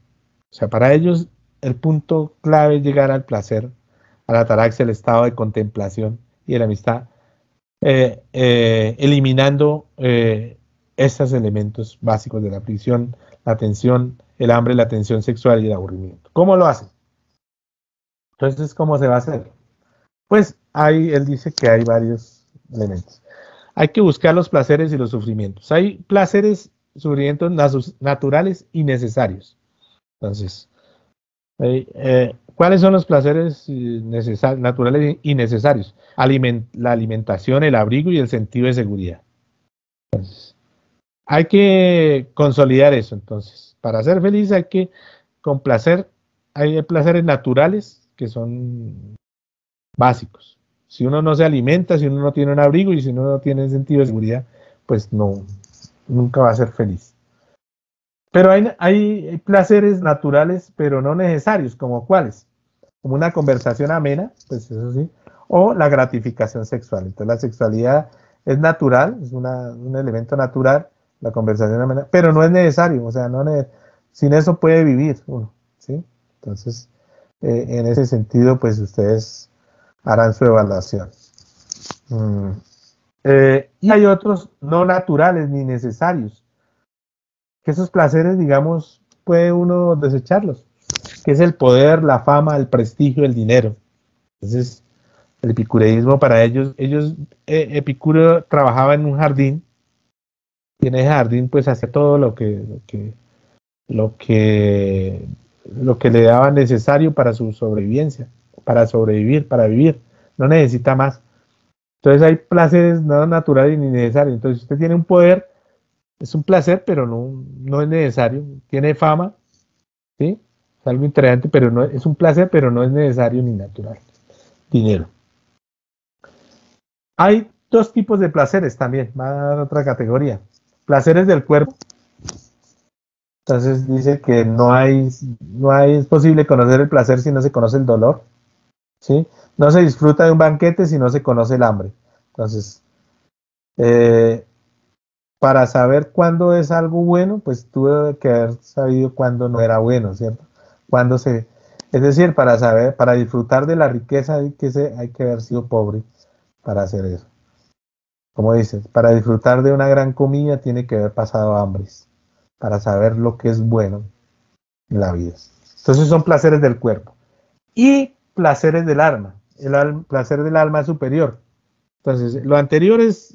O sea, para ellos el punto clave es llegar al placer, a la ataraxia, el estado de contemplación y de la amistad, eliminando estos elementos básicos de la aflicción, la tensión, el hambre, la tensión sexual y el aburrimiento. ¿Cómo lo hacen? Entonces, ¿cómo se va a hacer? Pues ahí él dice que hay varios elementos. Hay que buscar los placeres y los sufrimientos. Hay placeres, sufrimientos naturales y necesarios. Entonces, ¿cuáles son los placeres naturales y necesarios? La alimentación, el abrigo y el sentido de seguridad. Entonces, hay que consolidar eso. Entonces, para ser feliz hay que complacer, hay placeres naturales que son básicos. Si uno no se alimenta, si uno no tiene un abrigo y si uno no tiene sentido de seguridad, pues no, nunca va a ser feliz. Pero hay placeres naturales, pero no necesarios, como cuáles, como una conversación amena, pues eso sí, o la gratificación sexual. Entonces la sexualidad es natural, es un elemento natural, la conversación, pero no es necesario, o sea, sin eso puede vivir uno, ¿sí? Entonces, en ese sentido, pues ustedes harán su evaluación. Y hay otros no naturales ni necesarios, que esos placeres, digamos, puede uno desecharlos, que es el poder, la fama, el prestigio, el dinero. Entonces, el epicureísmo para ellos, Epicuro trabajaba en un jardín, y en ese jardín pues hacía todo lo que, lo que le daba necesario para su sobrevivencia, para sobrevivir, para vivir, no necesita más. Entonces hay placeres no naturales ni necesarios. Entonces si usted tiene un poder, es un placer, pero no es necesario. Tiene fama, ¿sí? Es algo interesante, pero no es un placer, pero no es necesario ni natural. Dinero. Hay dos tipos de placeres también, va a otra categoría. Placeres del cuerpo. Entonces dice que es posible conocer el placer si no se conoce el dolor, ¿sí? No se disfruta de un banquete si no se conoce el hambre. Entonces, eh, para saber cuándo es algo bueno, pues tuve que haber sabido cuándo no era bueno, ¿cierto? Es decir, para disfrutar de la riqueza hay que haber sido pobre para hacer eso. Como dices, para disfrutar de una gran comida tiene que haber pasado hambres, para saber lo que es bueno en la vida. Entonces son placeres del cuerpo. Y placeres del alma. Placer del alma es superior. Entonces, lo anterior es,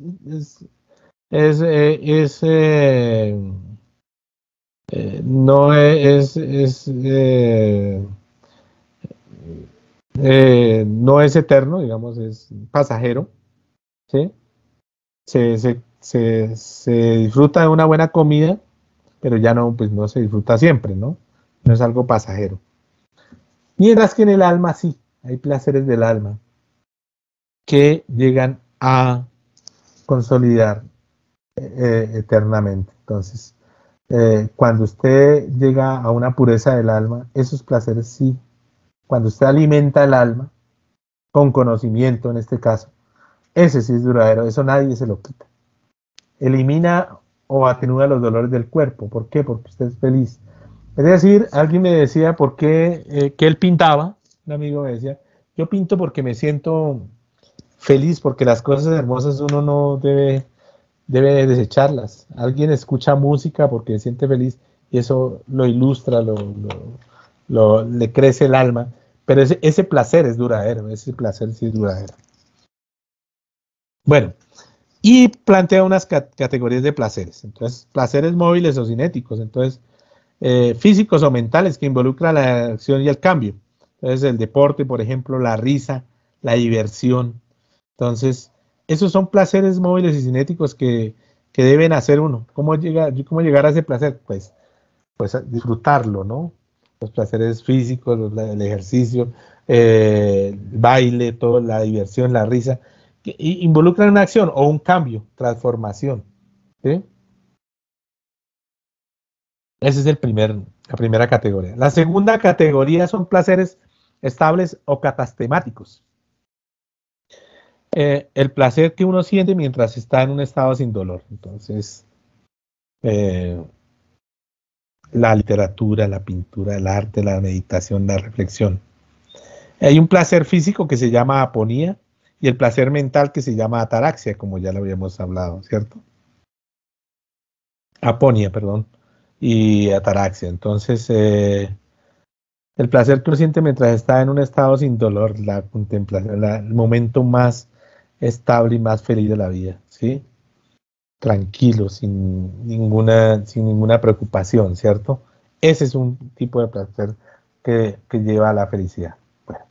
no no es eterno, digamos, es pasajero, ¿sí? Se disfruta de una buena comida, pero ya no, pues no se disfruta siempre, ¿no? No es algo pasajero. Mientras que en el alma sí, hay placeres del alma que llegan a consolidar eternamente. Entonces, cuando usted llega a una pureza del alma, esos placeres sí, cuando usted alimenta el alma, con conocimiento en este caso, ese sí es duradero, eso nadie se lo quita. Elimina o atenúa los dolores del cuerpo. ¿Por qué? Porque usted es feliz. Es decir, alguien me decía por qué que él pintaba, un amigo me decía, yo pinto porque me siento feliz, porque las cosas hermosas uno no debe desecharlas. Alguien escucha música porque se siente feliz y eso lo ilustra, le crece el alma, pero ese placer es duradero, ese placer sí es duradero. Bueno, y plantea unas categorías de placeres. Entonces, placeres móviles o cinéticos, entonces, físicos o mentales que involucran la acción y el cambio. Entonces, el deporte, por ejemplo, la risa, la diversión. Entonces, esos son placeres móviles y cinéticos que deben hacer uno. ¿Cómo llegar a ese placer? Pues disfrutarlo, ¿no? Los placeres físicos, el ejercicio, el baile, toda la diversión, la risa, que involucran una acción o un cambio, transformación. ¿Sí? Esa es la primera categoría. La segunda categoría son placeres estables o catastemáticos. El placer que uno siente mientras está en un estado sin dolor. Entonces, eh, la literatura, la pintura, el arte, la meditación, la reflexión. Hay un placer físico que se llama aponía y el placer mental que se llama ataraxia, como ya lo habíamos hablado, ¿cierto? Aponía, perdón, y ataraxia. Entonces, el placer que uno siente mientras está en un estado sin dolor, la contemplación, el momento más estable y más feliz de la vida, ¿sí? Tranquilo, sin ninguna preocupación, ¿cierto? Ese es un tipo de placer que lleva a la felicidad. Bueno,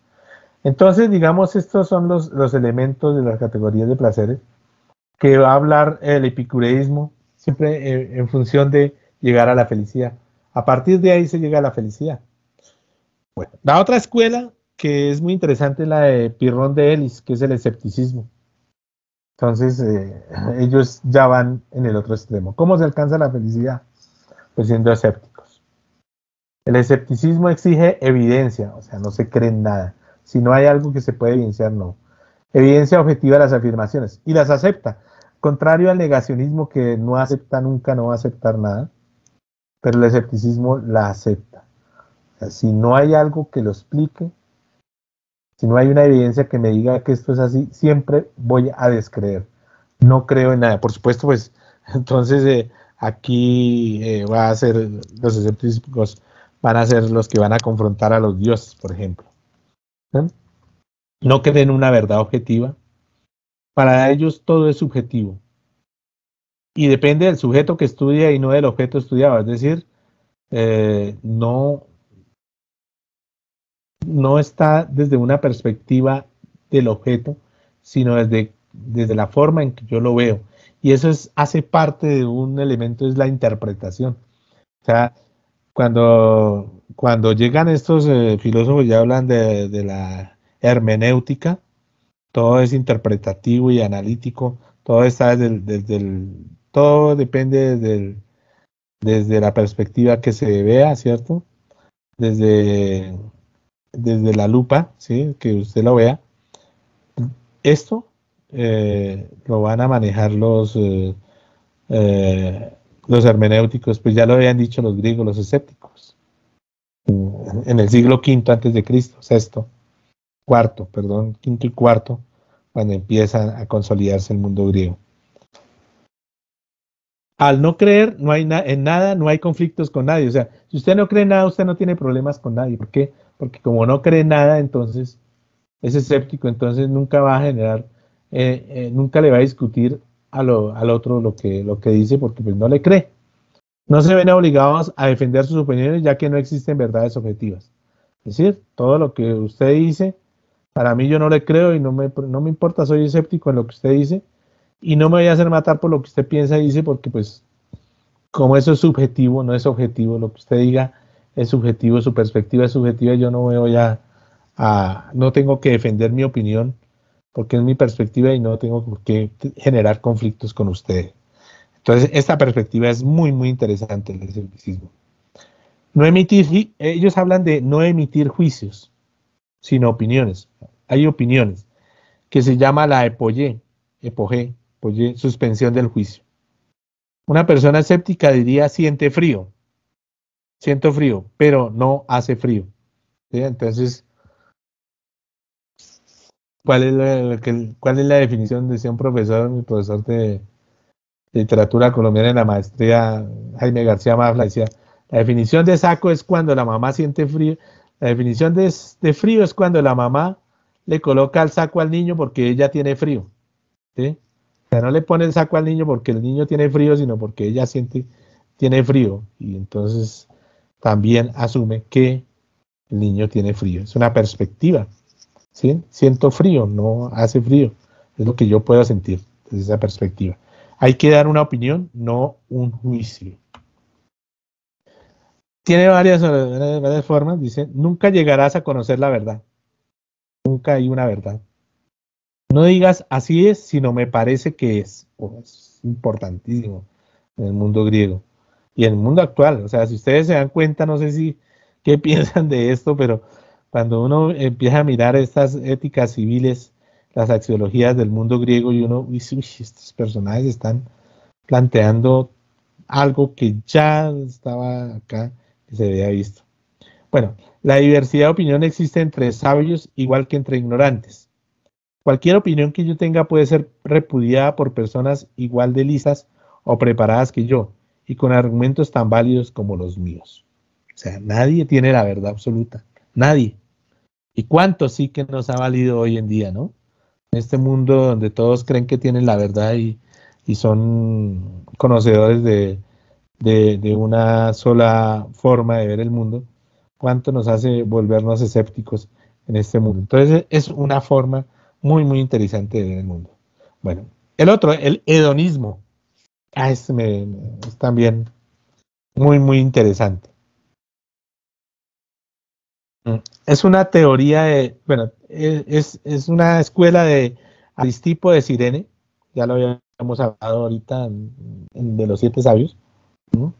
entonces, digamos, estos son los elementos de las categorías de placeres que va a hablar el epicureísmo, siempre en función de llegar a la felicidad. A partir de ahí se llega a la felicidad. Bueno, la otra escuela que es muy interesante es la de Pirrón de Elis, que es el escepticismo. Entonces, ellos ya van en el otro extremo. ¿Cómo se alcanza la felicidad? Pues siendo escépticos. El escepticismo exige evidencia, o sea, no se cree en nada. Si no hay algo que se puede evidenciar, no. evidencia objetiva de las afirmaciones y las acepta. Contrario al negacionismo que no acepta nunca, no va a aceptar nada, pero el escepticismo la acepta. O sea, si no hay algo que lo explique, si no hay una evidencia que me diga que esto es así, siempre voy a descreer. No creo en nada. Por supuesto, pues, entonces aquí va a ser, los escépticos van a ser los que van a confrontar a los dioses, por ejemplo. ¿Sí? No creen una verdad objetiva. Para ellos todo es subjetivo. Y depende del sujeto que estudia y no del objeto estudiado. Es decir, no, no está desde una perspectiva del objeto, sino desde la forma en que yo lo veo. Y eso hace parte de un elemento, es la interpretación. O sea, cuando llegan estos filósofos ya hablan de la hermenéutica, todo es interpretativo y analítico, todo está todo depende desde la perspectiva que se vea, ¿cierto? Desde, desde la lupa, ¿sí? Que usted lo vea. Esto lo van a manejar los hermenéuticos, pues ya lo habían dicho los griegos, los escépticos, en el siglo V antes de Cristo, quinto y cuarto, cuando empieza a consolidarse el mundo griego. Al no creer no hay en nada, no hay conflictos con nadie. O sea, si usted no cree en nada, usted no tiene problemas con nadie. ¿Por qué? Porque como no cree en nada, entonces es escéptico, entonces nunca va a generar, nunca le va a discutir al otro lo que dice porque pues no le cree. No se ven obligados a defender sus opiniones ya que no existen verdades objetivas. Es decir, todo lo que usted dice, para mí yo no le creo y no me importa, soy escéptico en lo que usted dice y no me voy a hacer matar por lo que usted piensa y dice porque pues como eso es subjetivo, no es objetivo, lo que usted diga es subjetivo, su perspectiva es subjetiva, yo no me voy no tengo que defender mi opinión porque es mi perspectiva y no tengo por qué generar conflictos con ustedes. Entonces, esta perspectiva es muy, muy interesante, el escepticismo. No emitir, ellos hablan de no emitir juicios, sino opiniones. Hay opiniones que se llama la epogé, suspensión del juicio. Una persona escéptica diría siento frío, pero no hace frío. ¿Sí? Entonces, ¿cuál es la definición? Decía un profesor, mi profesor de literatura colombiana en la maestría, Jaime García Mafla, decía, la definición de saco es cuando la mamá siente frío, la definición de frío es cuando la mamá le coloca el saco al niño porque ella tiene frío. ¿Sí? O sea, no le pone el saco al niño porque el niño tiene frío, sino porque ella tiene frío. Y entonces también asume que el niño tiene frío. Es una perspectiva. ¿Sí? Siento frío, no hace frío. Es lo que yo puedo sentir desde esa perspectiva. Hay que dar una opinión, no un juicio. Tiene varias formas. Dice, nunca llegarás a conocer la verdad. Nunca hay una verdad. No digas así es, sino me parece que es. Oh, es importantísimo en el mundo griego y en el mundo actual. O sea, si ustedes se dan cuenta, no sé si qué piensan de esto, pero cuando uno empieza a mirar estas éticas civiles, las axiologías del mundo griego y uno, uy, estos personajes están planteando algo que ya estaba acá, que se había visto. Bueno, la diversidad de opinión existe entre sabios igual que entre ignorantes. Cualquier opinión que yo tenga puede ser repudiada por personas igual de listas o preparadas que yo y con argumentos tan válidos como los míos. O sea, nadie tiene la verdad absoluta. Nadie. ¿Y cuánto sí que nos ha valido hoy en día, no? En este mundo donde todos creen que tienen la verdad y son conocedores de una sola forma de ver el mundo, ¿cuánto nos hace volvernos escépticos en este mundo? Entonces es una forma muy, muy interesante de ver el mundo. Bueno, el otro, el hedonismo. Es también muy, muy interesante. Es una teoría bueno, es una escuela de Aristipo de Cirene, ya lo habíamos hablado ahorita de los siete sabios, ¿no?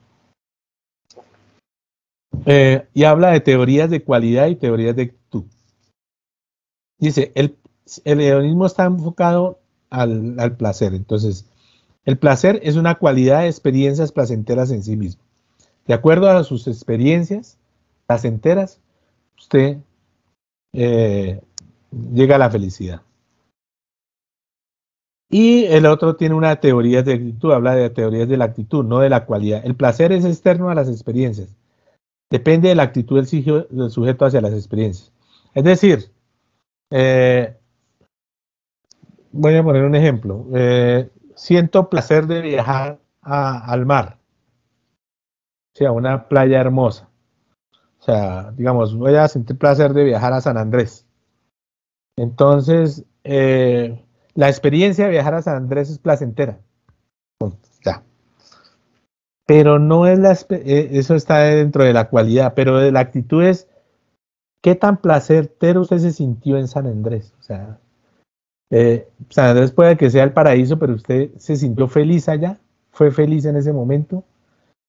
Y habla de teorías de cualidad y teorías de actitud. Dice, el hedonismo está enfocado al placer. Entonces, el placer es una cualidad de experiencias placenteras en sí mismo. De acuerdo a sus experiencias placenteras, usted llega a la felicidad. Y el otro tiene una teoría de actitud, habla de teorías de la actitud, no de la cualidad. El placer es externo a las experiencias. Depende de la actitud del sujeto hacia las experiencias. Es decir, voy a poner un ejemplo. Siento placer de viajar al mar, o sea, a una playa hermosa. O sea, digamos, voy a sentir placer de viajar a San Andrés. Entonces, la experiencia de viajar a San Andrés es placentera. Ya. Pero no es eso está dentro de la cualidad, pero de la actitud es qué tan placentero usted se sintió en San Andrés. O sea, San Andrés puede que sea el paraíso, pero usted se sintió feliz allá, fue feliz en ese momento.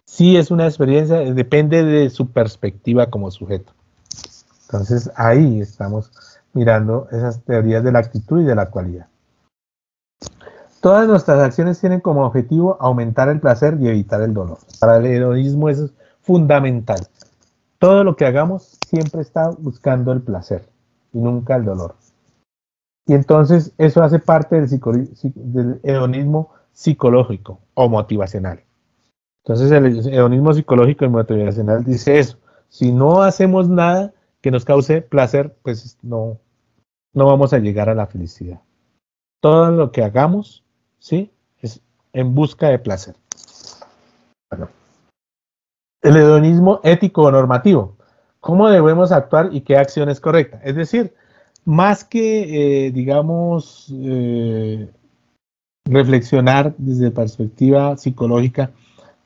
Sí, es una experiencia, depende de su perspectiva como sujeto. Entonces, ahí estamos mirando esas teorías de la actitud y de la cualidad. Todas nuestras acciones tienen como objetivo aumentar el placer y evitar el dolor. Para el hedonismo eso es fundamental. Todo lo que hagamos siempre está buscando el placer y nunca el dolor. Y entonces eso hace parte del hedonismo psicológico o motivacional. Entonces el hedonismo psicológico y motivacional dice eso. Si no hacemos nada que nos cause placer, pues no vamos a llegar a la felicidad. Todo lo que hagamos, ¿sí?, es en busca de placer. Bueno. El hedonismo ético o normativo. ¿Cómo debemos actuar y qué acción es correcta? Es decir, más que, digamos, reflexionar desde la perspectiva psicológica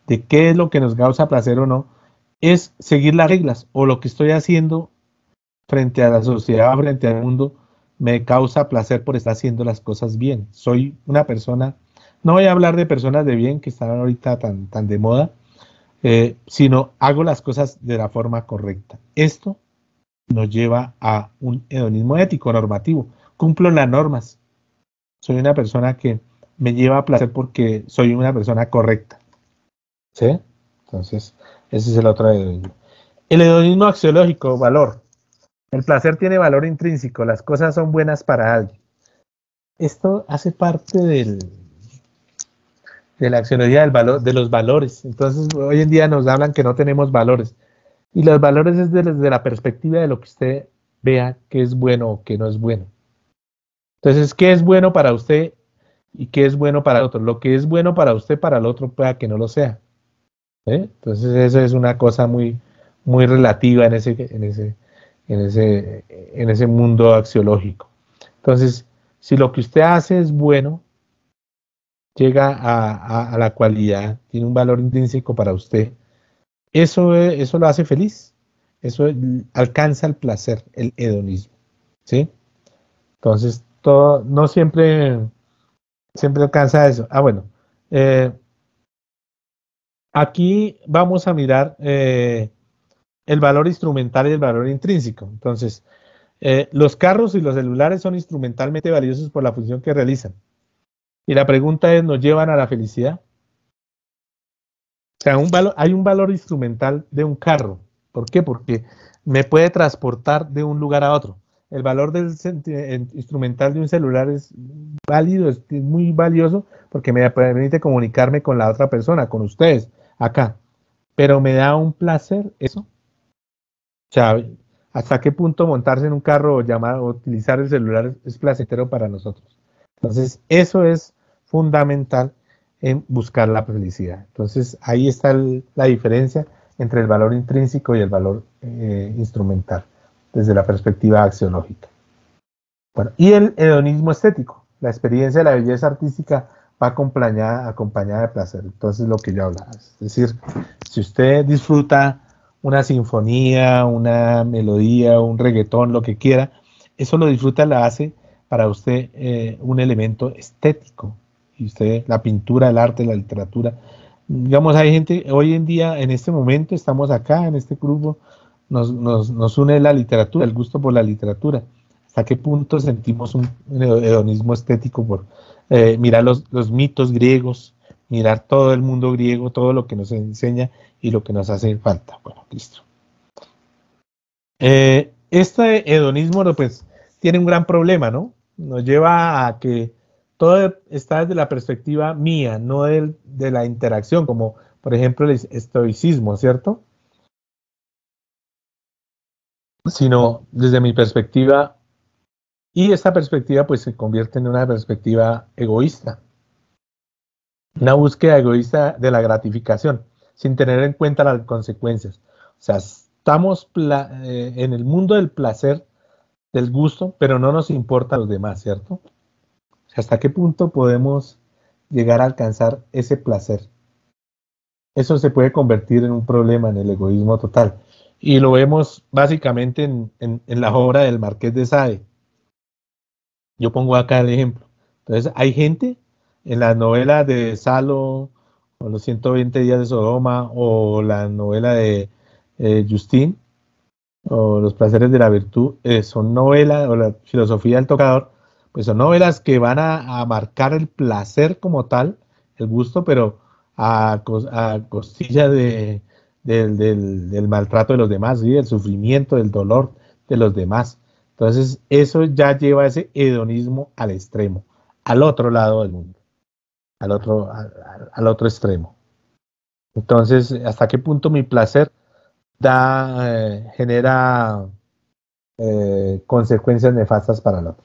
de qué es lo que nos causa placer o no, es seguir las reglas o lo que estoy haciendo frente a la sociedad, frente al mundo, me causa placer por estar haciendo las cosas bien. Soy una persona, no voy a hablar de personas de bien que están ahorita tan de moda, sino hago las cosas de la forma correcta. Esto nos lleva a un hedonismo ético, normativo. Cumplo las normas. Soy una persona que me lleva a placer porque soy una persona correcta. ¿Sí? Entonces, ese es el otro hedonismo. El hedonismo axiológico, valor. El placer tiene valor intrínseco, las cosas son buenas para alguien. Esto hace parte de la axiología del valor, de los valores. Entonces, hoy en día nos hablan que no tenemos valores. Y los valores es desde la perspectiva de lo que usted vea que es bueno o que no es bueno. Entonces, ¿qué es bueno para usted y qué es bueno para el otro? Lo que es bueno para usted, para el otro, pueda que no lo sea. Entonces, eso es una cosa muy, muy relativa en ese mundo axiológico. Entonces, si lo que usted hace es bueno, llega a la cualidad, tiene un valor intrínseco para usted, eso lo hace feliz, eso alcanza el placer, el hedonismo, ¿sí? Entonces, todo, no siempre alcanza eso. Bueno, aquí vamos a mirar el valor instrumental y el valor intrínseco. Entonces, los carros y los celulares son instrumentalmente valiosos por la función que realizan. Y la pregunta es, ¿nos llevan a la felicidad? O sea, hay un valor instrumental de un carro. ¿Por qué? Porque me puede transportar de un lugar a otro. El valor instrumental de un celular es válido, es muy valioso porque me permite comunicarme con la otra persona, con ustedes, acá. Pero me da un placer eso. O sea, ¿hasta qué punto montarse en un carro o utilizar el celular es placentero para nosotros? Entonces, eso es fundamental en buscar la felicidad. Entonces, ahí está la diferencia entre el valor intrínseco y el valor instrumental, desde la perspectiva axiológica. Bueno, y el hedonismo estético. La experiencia de la belleza artística va acompañada de placer. Entonces, lo que yo hablaba. Es decir, si usted disfruta una sinfonía, una melodía, un reggaetón, lo que quiera, eso lo disfruta, la hace para usted un elemento estético. Y usted, la pintura, el arte, la literatura. Digamos, hay gente, hoy en día, en este momento, estamos acá, en este grupo, nos une la literatura, el gusto por la literatura. ¿Hasta qué punto sentimos un hedonismo estético por mirar los mitos griegos, mirar todo el mundo griego, todo lo que nos enseña y lo que nos hace falta? Bueno, listo. Este hedonismo, pues, tiene un gran problema, ¿no? Nos lleva a que todo está desde la perspectiva mía, no de la interacción, como por ejemplo el estoicismo, ¿cierto? Sino desde mi perspectiva, y esta perspectiva pues se convierte en una perspectiva egoísta, una búsqueda egoísta de la gratificación, sin tener en cuenta las consecuencias. O sea, estamos en el mundo del placer, del gusto, pero no nos importa a los demás, ¿cierto? O sea, ¿hasta qué punto podemos llegar a alcanzar ese placer? Eso se puede convertir en un problema, en el egoísmo total. Y lo vemos básicamente en la obra del Marqués de Sade. Yo pongo acá el ejemplo. Entonces, hay gente en las novelas de Salo, o los 120 días de Sodoma, o la novela de Justine, o Los placeres de la virtud, son novelas, o la filosofía del tocador, pues son novelas que van a marcar el placer como tal, el gusto, pero a costilla del maltrato de los demás, ¿sí? Del sufrimiento, del dolor de los demás. Entonces, eso ya lleva ese hedonismo al extremo, al otro lado del mundo, al otro extremo. Entonces, ¿hasta qué punto mi placer genera consecuencias nefastas para el otro?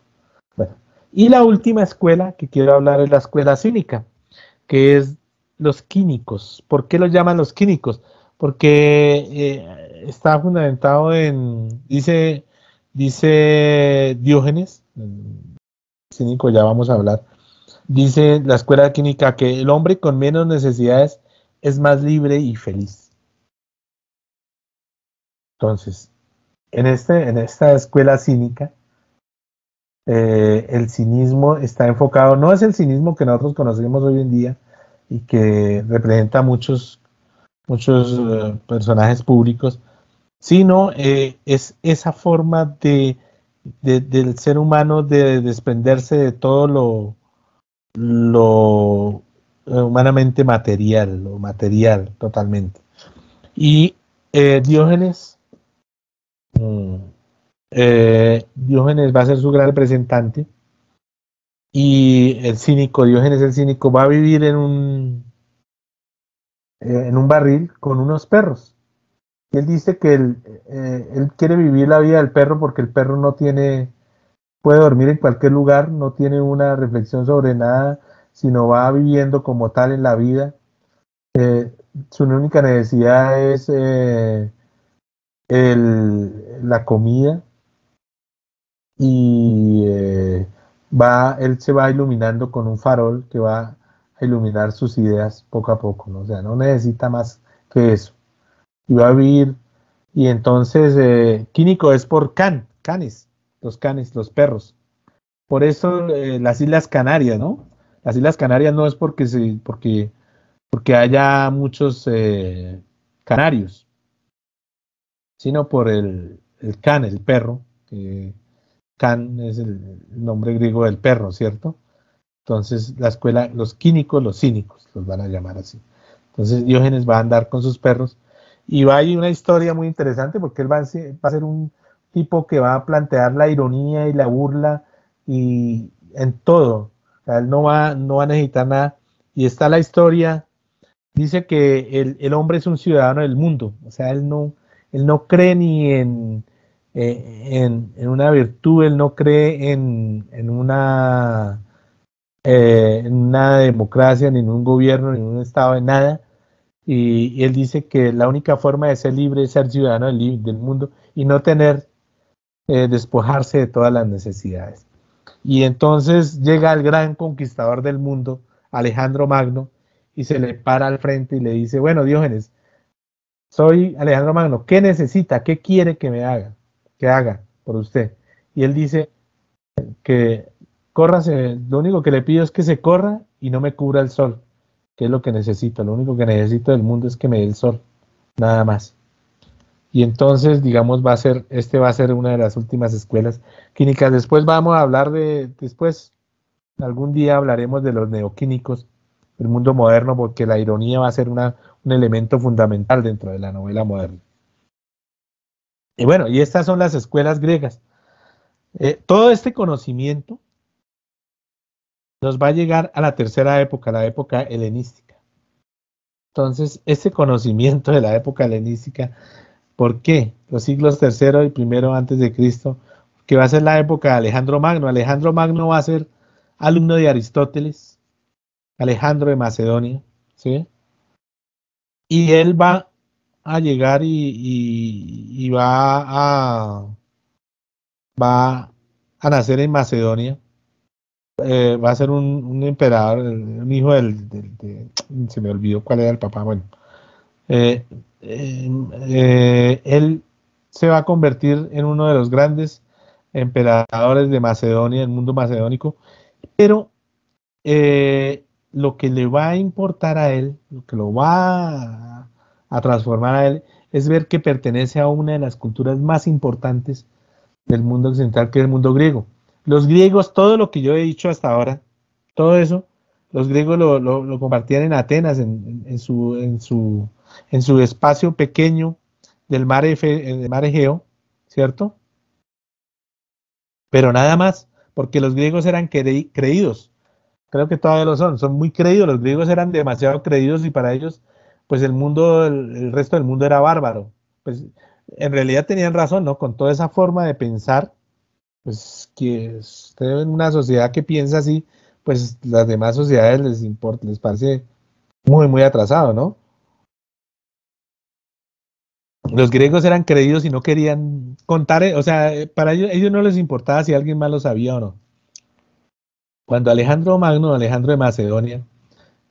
Bueno, y la última escuela que quiero hablar es la escuela cínica, que es los quínicos. ¿Por qué los llaman los quínicos? Porque está fundamentado dice Diógenes, cínico ya vamos a hablar, dice la escuela química que el hombre con menos necesidades es más libre y feliz. Entonces, en esta escuela cínica, el cinismo está enfocado, no es el cinismo que nosotros conocemos hoy en día y que representa muchos personajes públicos, sino es esa forma del ser humano de desprenderse de todo lo humanamente material, lo material totalmente. Y Diógenes, mm, Diógenes va a ser su gran representante, y el cínico, Diógenes el cínico, va a vivir en un barril con unos perros. Y él dice que él quiere vivir la vida del perro porque el perro no tiene, puede dormir en cualquier lugar, no tiene una reflexión sobre nada, sino va viviendo como tal en la vida. Eh, Su única necesidad es la comida, y él se va iluminando con un farol que va a iluminar sus ideas poco a poco, ¿no? O sea, no necesita más que eso. Y va a vivir, y entonces quínico es por canes, los perros. Por eso las Islas Canarias, ¿no? Las Islas Canarias no es porque haya muchos canarios, sino por el can, el perro. Can es el nombre griego del perro, ¿cierto? Entonces la escuela, los quínicos, los cínicos, los van a llamar así. Entonces Diógenes va a andar con sus perros, y va a ir una historia muy interesante porque él va a ser un tipo que va a plantear la ironía y la burla y en todo. O sea, él no va a necesitar nada. Y está la historia, dice que el hombre es un ciudadano del mundo. O sea, él no cree ni en una virtud, él no cree en una democracia, ni en un gobierno, ni en un estado, en nada. Y él dice que la única forma de ser libre es ser ciudadano del mundo y no tener, despojarse de todas las necesidades. Y entonces llega el gran conquistador del mundo, Alejandro Magno, y se le para al frente y le dice: bueno, Diógenes, soy Alejandro Magno, ¿qué necesita? ¿Qué quiere que haga por usted? Y él dice que córrase, lo único que le pido es que se corra y no me cubra el sol, que es lo que necesito. Lo único que necesito del mundo es que me dé el sol, nada más. Y entonces, digamos, va a ser una de las últimas escuelas químicas. Después vamos a hablar después, algún día hablaremos de los neoquímicos, del mundo moderno, porque la ironía va a ser un elemento fundamental dentro de la novela moderna. Y bueno, y estas son las escuelas griegas. Todo este conocimiento nos va a llegar a la tercera época, la época helenística. Entonces, ese conocimiento de la época helenística, ¿por qué? Los siglos tercero y primero antes de Cristo, que va a ser la época de Alejandro Magno. Alejandro Magno va a ser alumno de Aristóteles, Alejandro de Macedonia, ¿sí? Y él va a llegar y va a nacer en Macedonia. Va a ser un emperador, un hijo se me olvidó cuál era el papá. Bueno, eh, él se va a convertir en uno de los grandes emperadores de Macedonia, el mundo macedónico, pero lo que le va a importar a él, lo que lo va a transformar a él, es ver que pertenece a una de las culturas más importantes del mundo occidental, que es el mundo griego. Los griegos, todo lo que yo he dicho hasta ahora, todo eso, los griegos lo compartían en Atenas, en su espacio pequeño del mar Egeo, ¿cierto? Pero nada más, porque los griegos eran creídos. Creo que todavía lo son muy creídos. Los griegos eran demasiado creídos y para ellos, pues el resto del mundo era bárbaro. Pues en realidad tenían razón, ¿no? Con toda esa forma de pensar, pues que usted en una sociedad que piensa así, pues las demás sociedades les importa, les parece muy, muy atrasado, ¿no? Los griegos eran creídos y no querían contar, o sea, para ellos no les importaba si alguien más lo sabía o no. Cuando Alejandro Magno, Alejandro de Macedonia,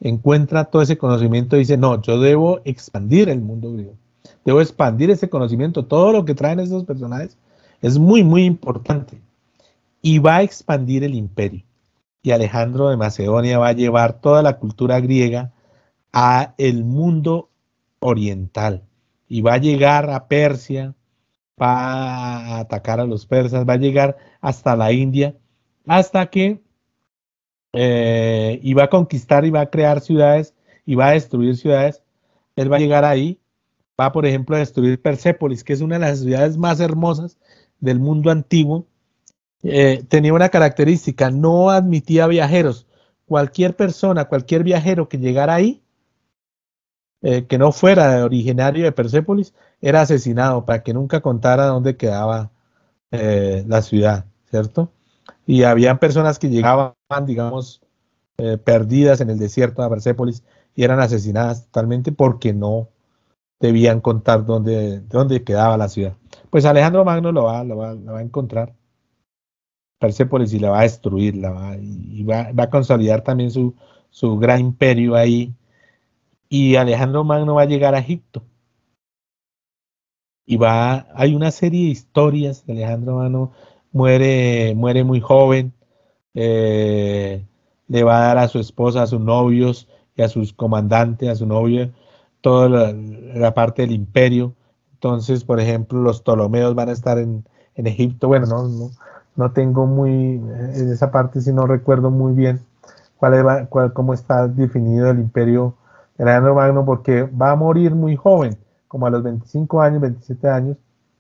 encuentra todo ese conocimiento, dice, no, yo debo expandir el mundo griego, debo expandir ese conocimiento, todo lo que traen estos personajes es muy, muy importante, y va a expandir el imperio. Y Alejandro de Macedonia va a llevar toda la cultura griega a el mundo oriental, y va a llegar a Persia, va a atacar a los persas, va a llegar hasta la India, hasta que y va a conquistar y va a crear ciudades y va a destruir ciudades. Él va a llegar ahí, va por ejemplo a destruir Persépolis, que es una de las ciudades más hermosas del mundo antiguo. Tenía una característica, no admitía viajeros. Cualquier persona, cualquier viajero que llegara ahí, que no fuera originario de Persépolis, era asesinado para que nunca contara dónde quedaba la ciudad, ¿cierto? Y habían personas que llegaban, digamos, perdidas en el desierto de Persépolis y eran asesinadas totalmente porque no debían contar dónde quedaba la ciudad. Pues Alejandro Magno la va a encontrar, Persépolis, y la va a destruir, va a consolidar también su gran imperio ahí. Y Alejandro Magno va a llegar a Egipto. Hay una serie de historias de Alejandro Magno, muere muy joven, eh, le va a dar a su esposa, a sus novios y a sus comandantes, a su novia, toda la parte del imperio. Entonces, por ejemplo, los Ptolomeos van a estar en Egipto. Bueno, no tengo en esa parte sí no recuerdo muy bien cómo está definido el imperio de Alejandro Magno, porque va a morir muy joven, como a los 25 años, 27 años,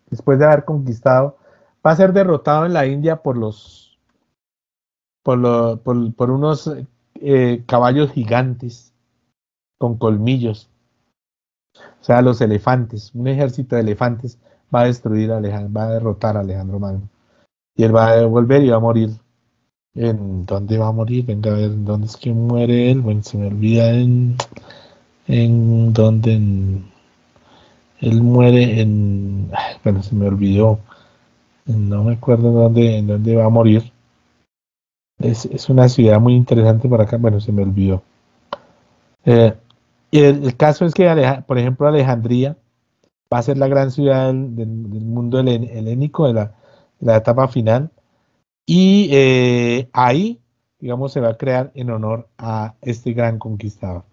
después de haber conquistado. Va a ser derrotado en la India por unos caballos gigantes con colmillos, o sea, los elefantes, un ejército de elefantes va a destruir a Alejandro, va a derrotar a Alejandro Magno. Y él va a volver y va a morir. ¿En dónde va a morir? Venga, a ver, ¿dónde es que muere él? Bueno, se me olvida en dónde. Él muere bueno, se me olvidó. No me acuerdo en dónde va a morir. Es una ciudad muy interesante por acá. Bueno, se me olvidó. Y el caso es que, por ejemplo, Alejandría va a ser la gran ciudad del mundo helénico, de la etapa final. Y ahí, digamos, se va a crear en honor a este gran conquistador.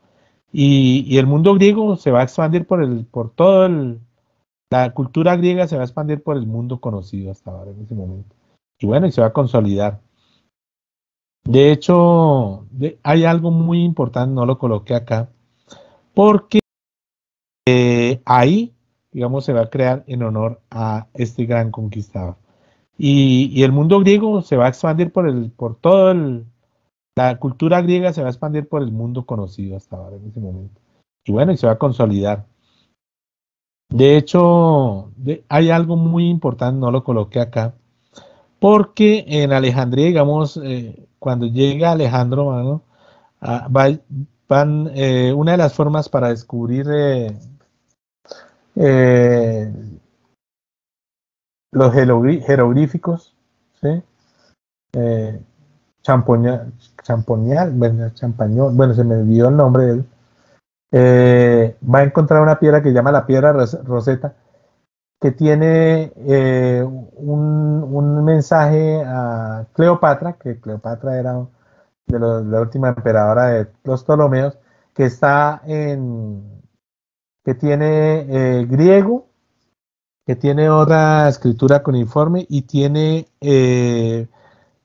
Y el mundo griego se va a expandir por todo La cultura griega se va a expandir por el mundo conocido hasta ahora, en ese momento. Y bueno, y se va a consolidar. De hecho, hay algo muy importante, no lo coloqué acá, porque ahí, digamos, se va a crear en honor a este gran conquistador. Y el mundo griego se va a expandir por todo la cultura griega se va a expandir por el mundo conocido hasta ahora, en ese momento. Y bueno, y se va a consolidar. De hecho, hay algo muy importante, no lo coloqué acá, porque en Alejandría, digamos, cuando llega Alejandro, mano, una de las formas para descubrir eh, los jeroglíficos, ¿sí? Eh, Champañol, bueno, se me olvidó el nombre de él, va a encontrar una piedra que se llama la piedra Roseta, que tiene un mensaje a Cleopatra, que Cleopatra era la última emperadora de los Ptolomeos, que que tiene griego, que tiene otra escritura cuneiforme y tiene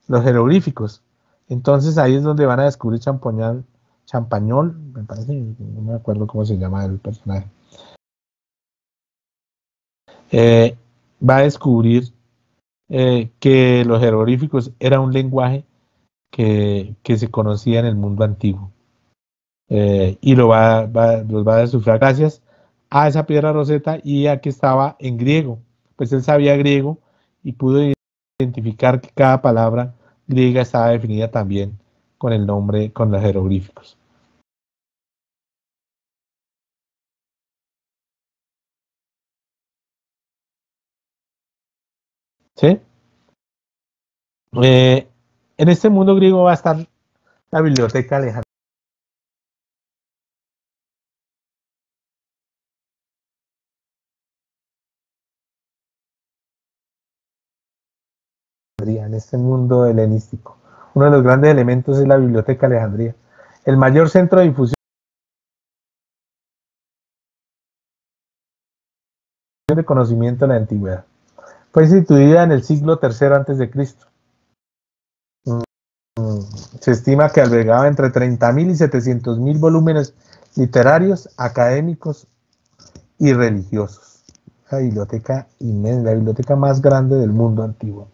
los jeroglíficos. Entonces ahí es donde van a descubrir Champañol, me parece, no me acuerdo cómo se llama el personaje. Eh, Va a descubrir que los jeroglíficos era un lenguaje que se conocía en el mundo antiguo. Y los va a descifrar gracias a esa piedra roseta y a que estaba en griego. Pues él sabía griego y pudo identificar que cada palabra griega estaba definida también con el nombre, con los jeroglíficos. ¿Sí? Eh, en este mundo griego va a estar la biblioteca Alejandría. En este mundo helenístico. Uno de los grandes elementos es la Biblioteca Alejandría, el mayor centro de difusión de conocimiento de la antigüedad. Fue instituida en el siglo III antes de Cristo. Se estima que albergaba entre 30.000 y 700.000 volúmenes literarios, académicos y religiosos. La biblioteca inmensa, la biblioteca más grande del mundo antiguo.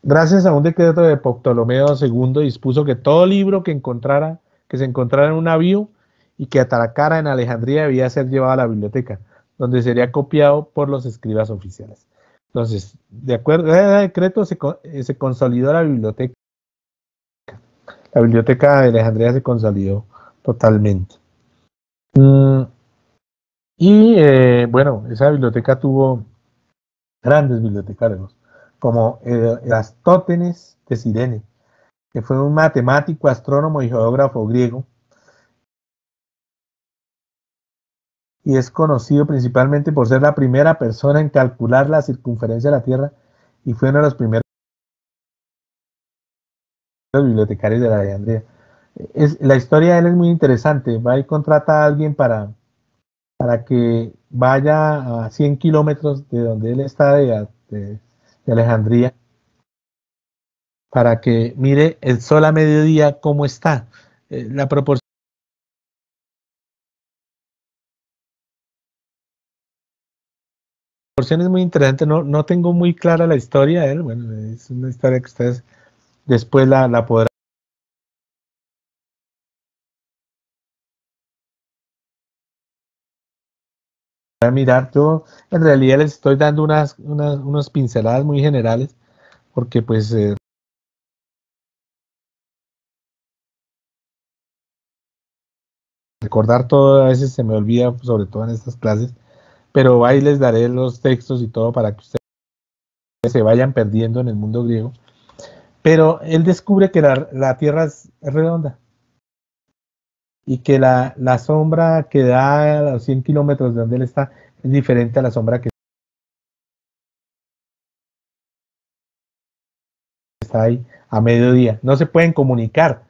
Gracias a un decreto de Ptolomeo II dispuso que todo libro que se encontrara en un navío y que atracara en Alejandría debía ser llevado a la biblioteca, donde sería copiado por los escribas oficiales. Entonces, de acuerdo a ese decreto se consolidó la biblioteca. La biblioteca de Alejandría se consolidó totalmente. Mm, bueno, esa biblioteca tuvo grandes bibliotecarios, como Erastótenes de Cirene, que fue un matemático, astrónomo y geógrafo griego, y es conocido principalmente por ser la primera persona en calcular la circunferencia de la Tierra y fue uno de los primeros bibliotecarios de la Alejandría. La historia de él es muy interesante. Va y contrata a alguien para que vaya a 100 kilómetros de donde él está, de Alejandría, para que mire el sol a mediodía cómo está. La proporción es muy interesante, no tengo muy clara la historia de él, bueno, es una historia que ustedes después la podrán mirar. Yo en realidad les estoy dando unas pinceladas muy generales, porque pues recordar todo a veces se me olvida, sobre todo en estas clases, pero ahí les daré los textos y todo para que ustedes se vayan perdiendo en el mundo griego. Pero él descubre que la Tierra es redonda y que la sombra que da a los 100 kilómetros de donde él está es diferente a la sombra que está ahí a mediodía. No se pueden comunicar,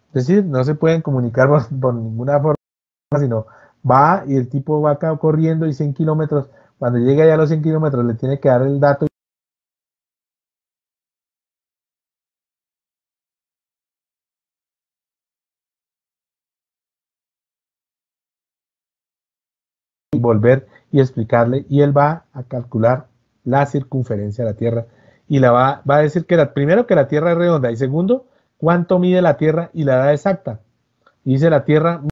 es decir, no se pueden comunicar por ninguna forma, sino Va y el tipo va acá corriendo y 100 kilómetros, cuando llega ya a los 100 kilómetros le tiene que dar el dato y volver y explicarle, y él va a calcular la circunferencia de la Tierra y va a decir que primero que la Tierra es redonda y segundo, cuánto mide la Tierra y la edad exacta. Y dice la Tierra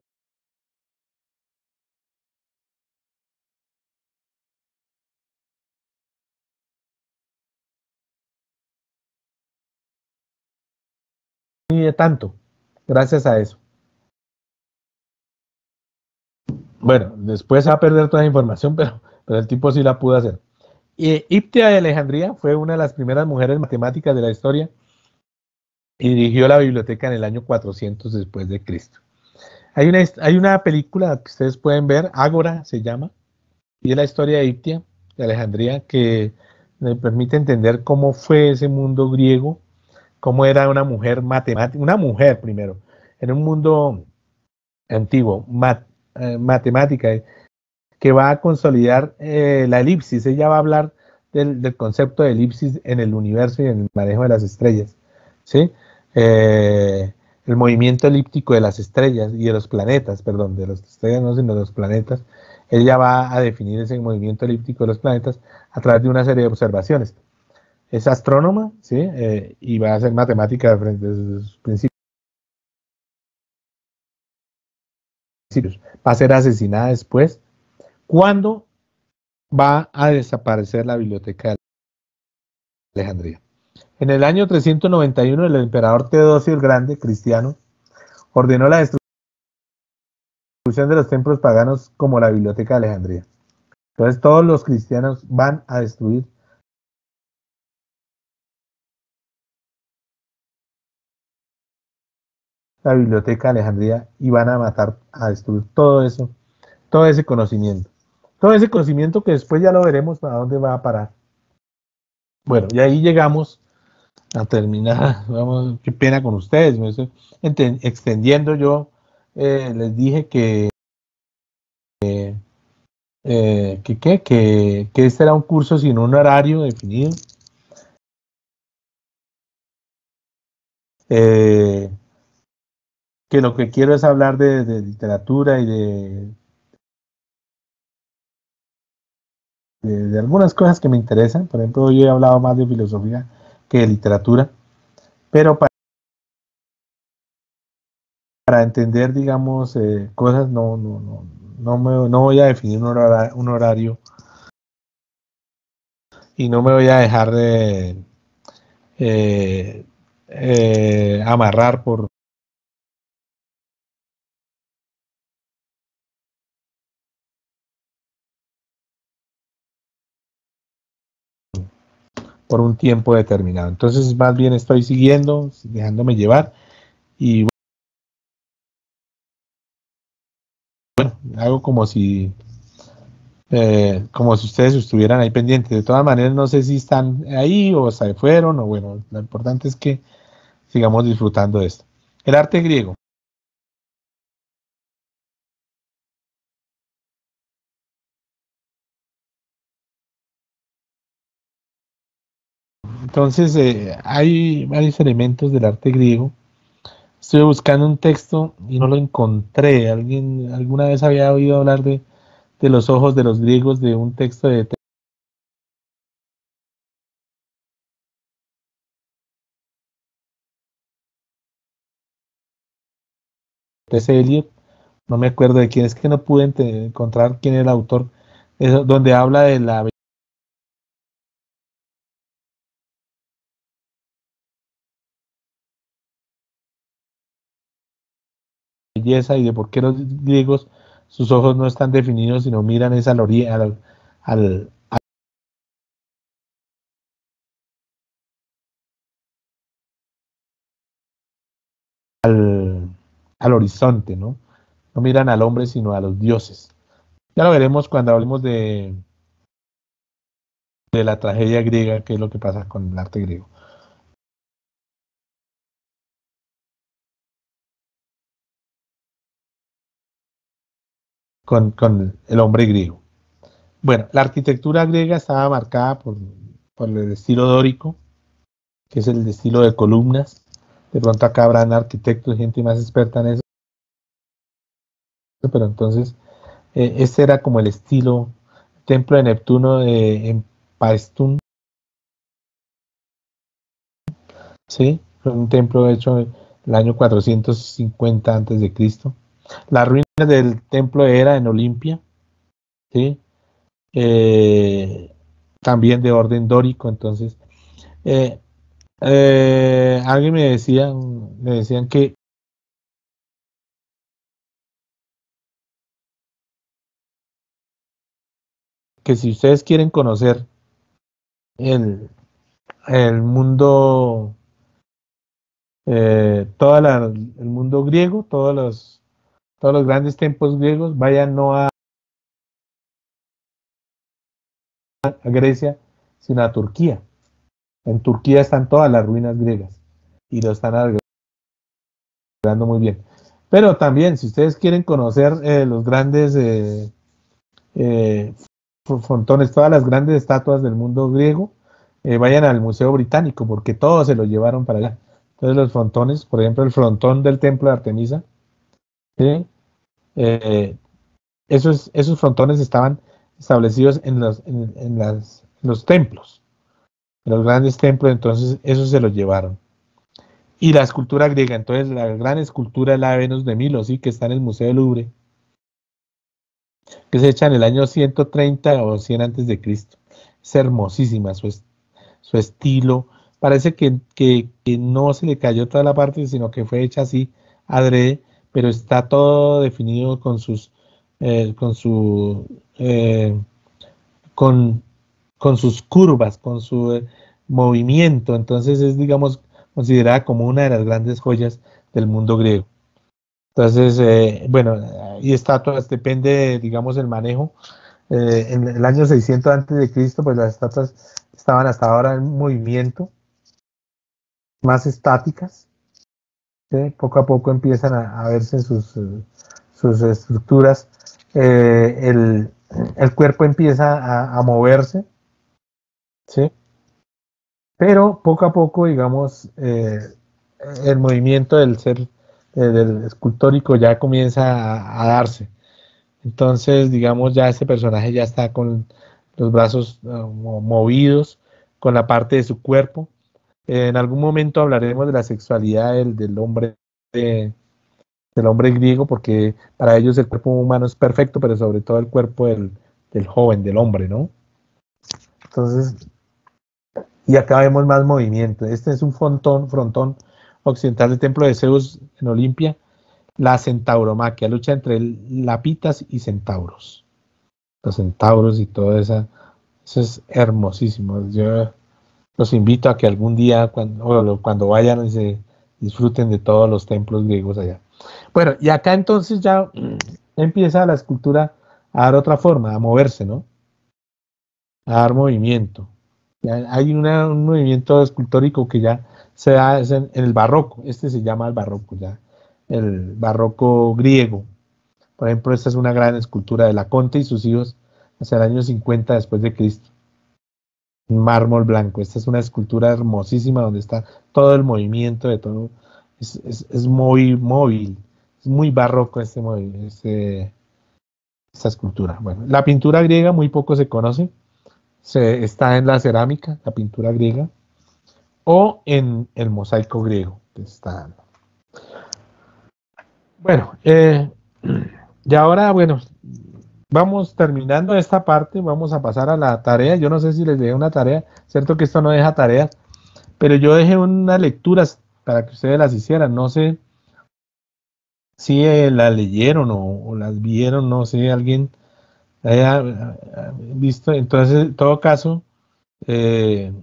mide tanto, gracias a eso. Bueno, después se va a perder toda la información, pero el tipo sí la pudo hacer. Y Hiptia de Alejandría fue una de las primeras mujeres matemáticas de la historia y dirigió la biblioteca en el año 400 después de Cristo. Hay una película que ustedes pueden ver, Ágora se llama, y es la historia de Hiptia de Alejandría, que me permite entender cómo fue ese mundo griego, cómo era una mujer matemática, una mujer primero, en un mundo antiguo, matemática, que va a consolidar la elipsis. Ella va a hablar del concepto de elipsis en el universo y en el manejo de las estrellas, ¿sí? El movimiento elíptico de las estrellas y de los planetas, perdón, de las estrellas no, sino de los planetas. Ella va a definir ese movimiento elíptico de los planetas a través de una serie de observaciones. Es astrónoma, ¿sí? Y va a hacer matemática desde sus principios. Va a ser asesinada después. ¿Cuándo va a desaparecer la biblioteca de Alejandría? En el año 391, el emperador Teodosio el Grande, cristiano, ordenó la destrucción de los templos paganos como la biblioteca de Alejandría. Entonces todos los cristianos van a destruir la biblioteca de Alejandría y van a matar, a destruir todo eso, todo ese conocimiento. Todo ese conocimiento que después ya lo veremos a dónde va a parar. Bueno, y ahí llegamos a terminar. Vamos, qué pena con ustedes, me estoy extendiendo yo. Les dije que este era un curso sin un horario definido. Eh, que lo que quiero es hablar de literatura y de algunas cosas que me interesan. Por ejemplo, yo he hablado más de filosofía que de literatura, pero para entender, digamos, cosas no voy a definir un horario y no me voy a dejar eh, amarrar por un tiempo determinado. Entonces, más bien estoy siguiendo, dejándome llevar y bueno, hago como si ustedes estuvieran ahí pendientes. De todas maneras, no sé si están ahí o se fueron o bueno, lo importante es que sigamos disfrutando de esto. El arte griego. Entonces, hay varios elementos del arte griego. Estoy buscando un texto y no lo encontré. ¿Alguien alguna vez había oído hablar de los ojos de los griegos, de un texto de T.S. Eliot? No me acuerdo de quién, es que no pude encontrar quién es el autor, donde habla de la belleza y de por qué los griegos sus ojos no están definidos, sino miran esa al, al, al horizonte, ¿no? No miran al hombre, sino a los dioses. Ya lo veremos cuando hablemos de la tragedia griega, qué es lo que pasa con el arte griego. con el hombre griego. Bueno, la arquitectura griega estaba marcada por el estilo dórico, que es el estilo de columnas. De pronto acá habrán arquitectos, gente más experta en eso, pero entonces este era como el estilo templo de Neptuno en Paestum, ¿sí? Fue un templo hecho en el año 450 antes de Cristo. Las ruinas del templo era en Olimpia, ¿sí? También de orden dórico, entonces. Eh, alguien me decían que si ustedes quieren conocer el, el mundo, el mundo griego, todos los grandes templos griegos, vayan no a Grecia, sino a Turquía. En Turquía están todas las ruinas griegas y lo están arreglando muy bien. Pero también, si ustedes quieren conocer los grandes eh, frontones, todas las grandes estatuas del mundo griego, vayan al Museo Británico, porque todos se lo llevaron para allá. Entonces los frontones, por ejemplo, el frontón del templo de Artemisa, ¿sí? eh, esos frontones estaban establecidos en los templos, en los grandes templos, entonces esos se los llevaron. Y la escultura griega, entonces la gran escultura es la Venus de Milo, ¿sí? Que está en el Museo del Louvre, que se echa en el año 130 o 100 antes de Cristo. Es hermosísima su estilo. Parece que no se le cayó toda la parte, sino que fue hecha así adrede, pero está todo definido con sus con su con, con sus curvas, con su movimiento. Entonces es, digamos, considerada como una de las grandes joyas del mundo griego. Entonces, bueno, y estatuas, depende, digamos, el manejo. En el año 600 antes de Cristo, pues las estatuas estaban hasta ahora en movimiento, más estáticas, ¿sí? Poco a poco empiezan a verse sus estructuras, el cuerpo empieza a moverse, ¿sí? Pero poco a poco, digamos, el movimiento del ser, del escultórico ya comienza a darse. Entonces, digamos, ya este personaje ya está con los brazos movidos, con la parte de su cuerpo. En algún momento hablaremos de la sexualidad de- del hombre griego, porque para ellos el cuerpo humano es perfecto, pero sobre todo el cuerpo del joven, del hombre, ¿no? Entonces, y acá vemos más movimiento. Este es un frontón occidental del templo de Zeus en Olimpia, la centauromaquia, lucha entre lapitas y centauros. Los centauros y todo eso es hermosísimo. Yo los invito a que algún día, cuando vayan, se disfruten de todos los templos griegos allá. Bueno, y acá entonces ya empieza la escultura a dar otra forma, a moverse, ¿no? A dar movimiento. Ya hay un movimiento escultórico que ya se da es en el barroco. Este se llama el barroco, ya. El barroco griego. Por ejemplo, esta es una gran escultura de Laconte y sus hijos hacia el año 50 después de Cristo. Un mármol blanco. Esta es una escultura hermosísima donde está todo el movimiento de todo. Es muy móvil. Es muy barroco esta escultura. Bueno, la pintura griega muy poco se conoce. Está en la cerámica, la pintura griega, o en el mosaico griego. Que está. Bueno, y ahora, bueno, vamos terminando esta parte, vamos a pasar a la tarea. Yo no sé si les dejé una tarea, cierto que esto no deja tareas, pero yo dejé unas lecturas para que ustedes las hicieran. No sé si las leyeron o las vieron, no sé, alguien haya visto. Entonces, en todo caso, eh,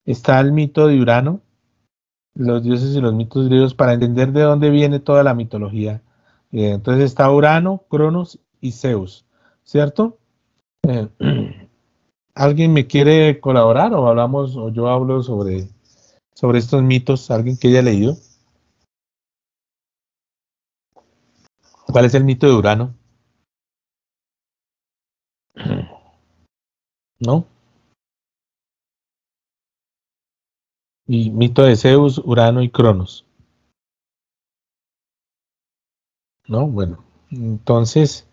está el mito de Urano, los dioses y los mitos griegos, para entender de dónde viene toda la mitología. Entonces está Urano, Cronos y Zeus, ¿cierto? Eh, ¿Alguien me quiere colaborar o hablamos o yo hablo sobre estos mitos? ¿Alguien que haya leído? ¿Cuál es el mito de Urano? ¿no? Y mito de Zeus, Urano y Cronos, ¿no? Bueno, entonces,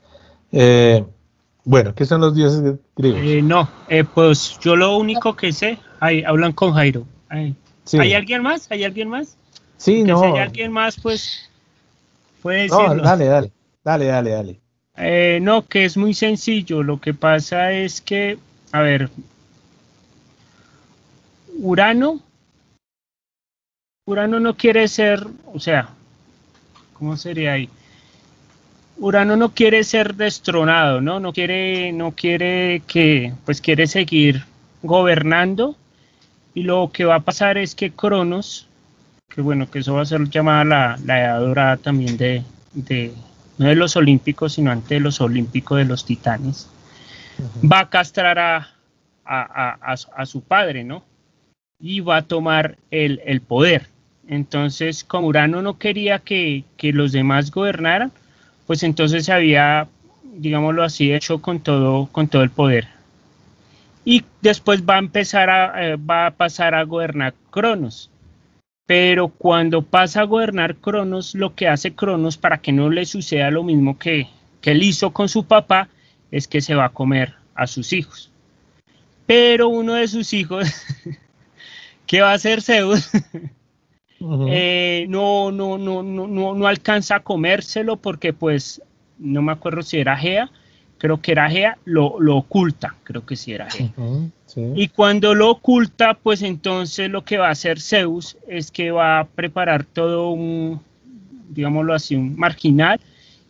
bueno, ¿qué son los dioses griegos? No, pues yo lo único que sé, hablan con Jairo. ¿Hay Sí, alguien más? ¿Hay alguien más? sí, Porque si hay no, alguien más, pues puede no, decirlo. dale. No, que es muy sencillo. Lo que pasa es que, a ver, Urano, Urano no quiere ser, o sea, ¿cómo sería ahí? Urano no quiere ser destronado, ¿no? No quiere que, pues quiere seguir gobernando. Y lo que va a pasar es que Cronos, que bueno, que eso va a ser llamada la edad dorada también de, no de los olímpicos, sino antes de los olímpicos de los titanes, Ujú. va a castrar a su padre, ¿no? Y va a tomar el poder. Entonces, como Urano no quería que los demás gobernaran, pues entonces se había, digámoslo así, hecho con todo el poder. Y después va a pasar a gobernar Cronos. Pero cuando pasa a gobernar Cronos, lo que hace Cronos para que no le suceda lo mismo que él hizo con su papá, es que se va a comer a sus hijos. Pero uno de sus hijos, que va a ser Zeus, Ujú. no alcanza a comérselo porque pues no me acuerdo si era Gea, creo que era Gea, lo oculta, creo que sí era Gea. Ujú, sí. Y cuando lo oculta, pues entonces lo que va a hacer Zeus es que va a preparar todo un, digámoslo así, un marginal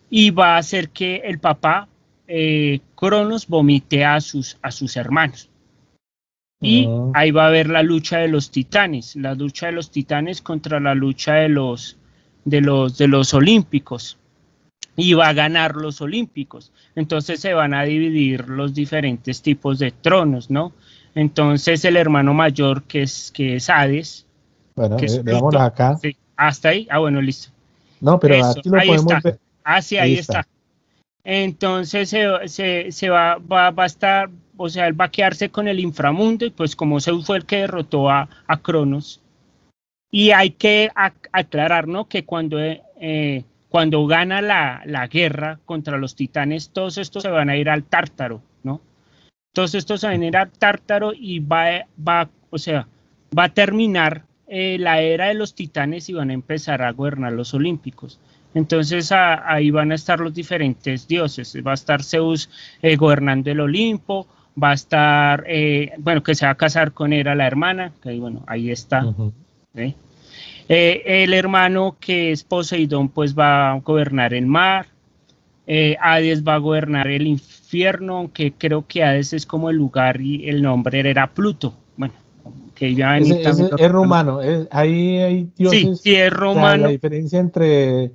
y va a hacer que el papá Cronos vomite a sus hermanos. Y Mm, ahí va a haber la lucha de los titanes, la lucha de los titanes contra la lucha de los olímpicos. Y va a ganar los olímpicos. Entonces se van a dividir los diferentes tipos de tronos, ¿no? Entonces el hermano mayor, que es Hades, bueno, que es veámoslos Pluto, acá. sí, hasta ahí, bueno, listo. No, pero Eso, aquí lo ahí podemos está. ver. Ah, sí, Ahí ahí está. está. Entonces va a estar, o sea, él va a quedarse con el inframundo y pues como Zeus fue el que derrotó a Cronos. Y hay que aclarar, ¿no? Que cuando gana la guerra contra los titanes, todos estos se van a ir al Tártaro, ¿no? Todos estos se van a ir al Tártaro y o sea, va a terminar la era de los titanes y van a empezar a gobernar los olímpicos. Entonces ahí van a estar los diferentes dioses. Va a estar Zeus gobernando el Olimpo, va a estar, bueno, que se va a casar con Hera, la hermana, que bueno, ahí está. Ujú. ¿Sí? El hermano que es Poseidón pues va a gobernar el mar, Hades va a gobernar el infierno, aunque creo que Hades es como el lugar y el nombre era Pluto, bueno, que iba a venir también Ese los es romanos. rumano. Ahí hay Sí, dioses. sí es O sea, la romano, diferencia entre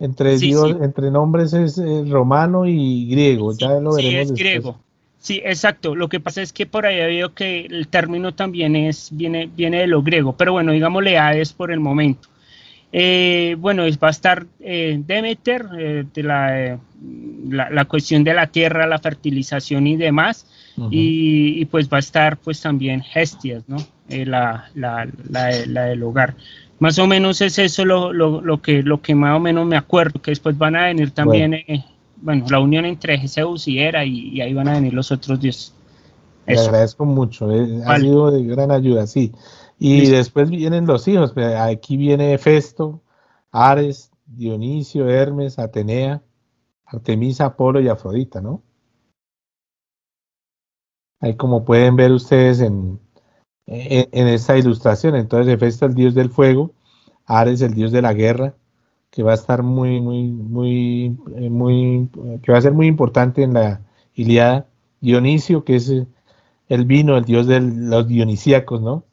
sí, sí, Dios, entre nombres es romano y griego. sí, Ya lo sí veremos es después. griego. Sí, exacto. Lo que pasa es que por ahí veo que el término también viene de lo griego, pero bueno, digámosle Hades por el momento. Bueno, va a estar Demeter, de la cuestión de la tierra, la fertilización y demás, Ujú. y pues va a estar pues también Hestias, ¿no? La del hogar. Más o menos es eso lo que más o menos me acuerdo, que después van a venir Bueno, también, bueno, la unión entre Zeus y Hera, y ahí van a venir los otros dioses. le Eso, agradezco mucho. Ha vale, sido de gran ayuda, sí. Y listo. después vienen los hijos. Pues, aquí viene Festo, Ares, Dionisio, Hermes, Atenea, Artemisa, Apolo y Afrodita, ¿no? Ahí como pueden ver ustedes en esta ilustración. Entonces, Hefesto, el dios del fuego, Ares, el dios de la guerra, que va a estar que va a ser muy importante en la Ilíada. Dionisio, que es el vino, el dios de los dionisíacos, ¿no?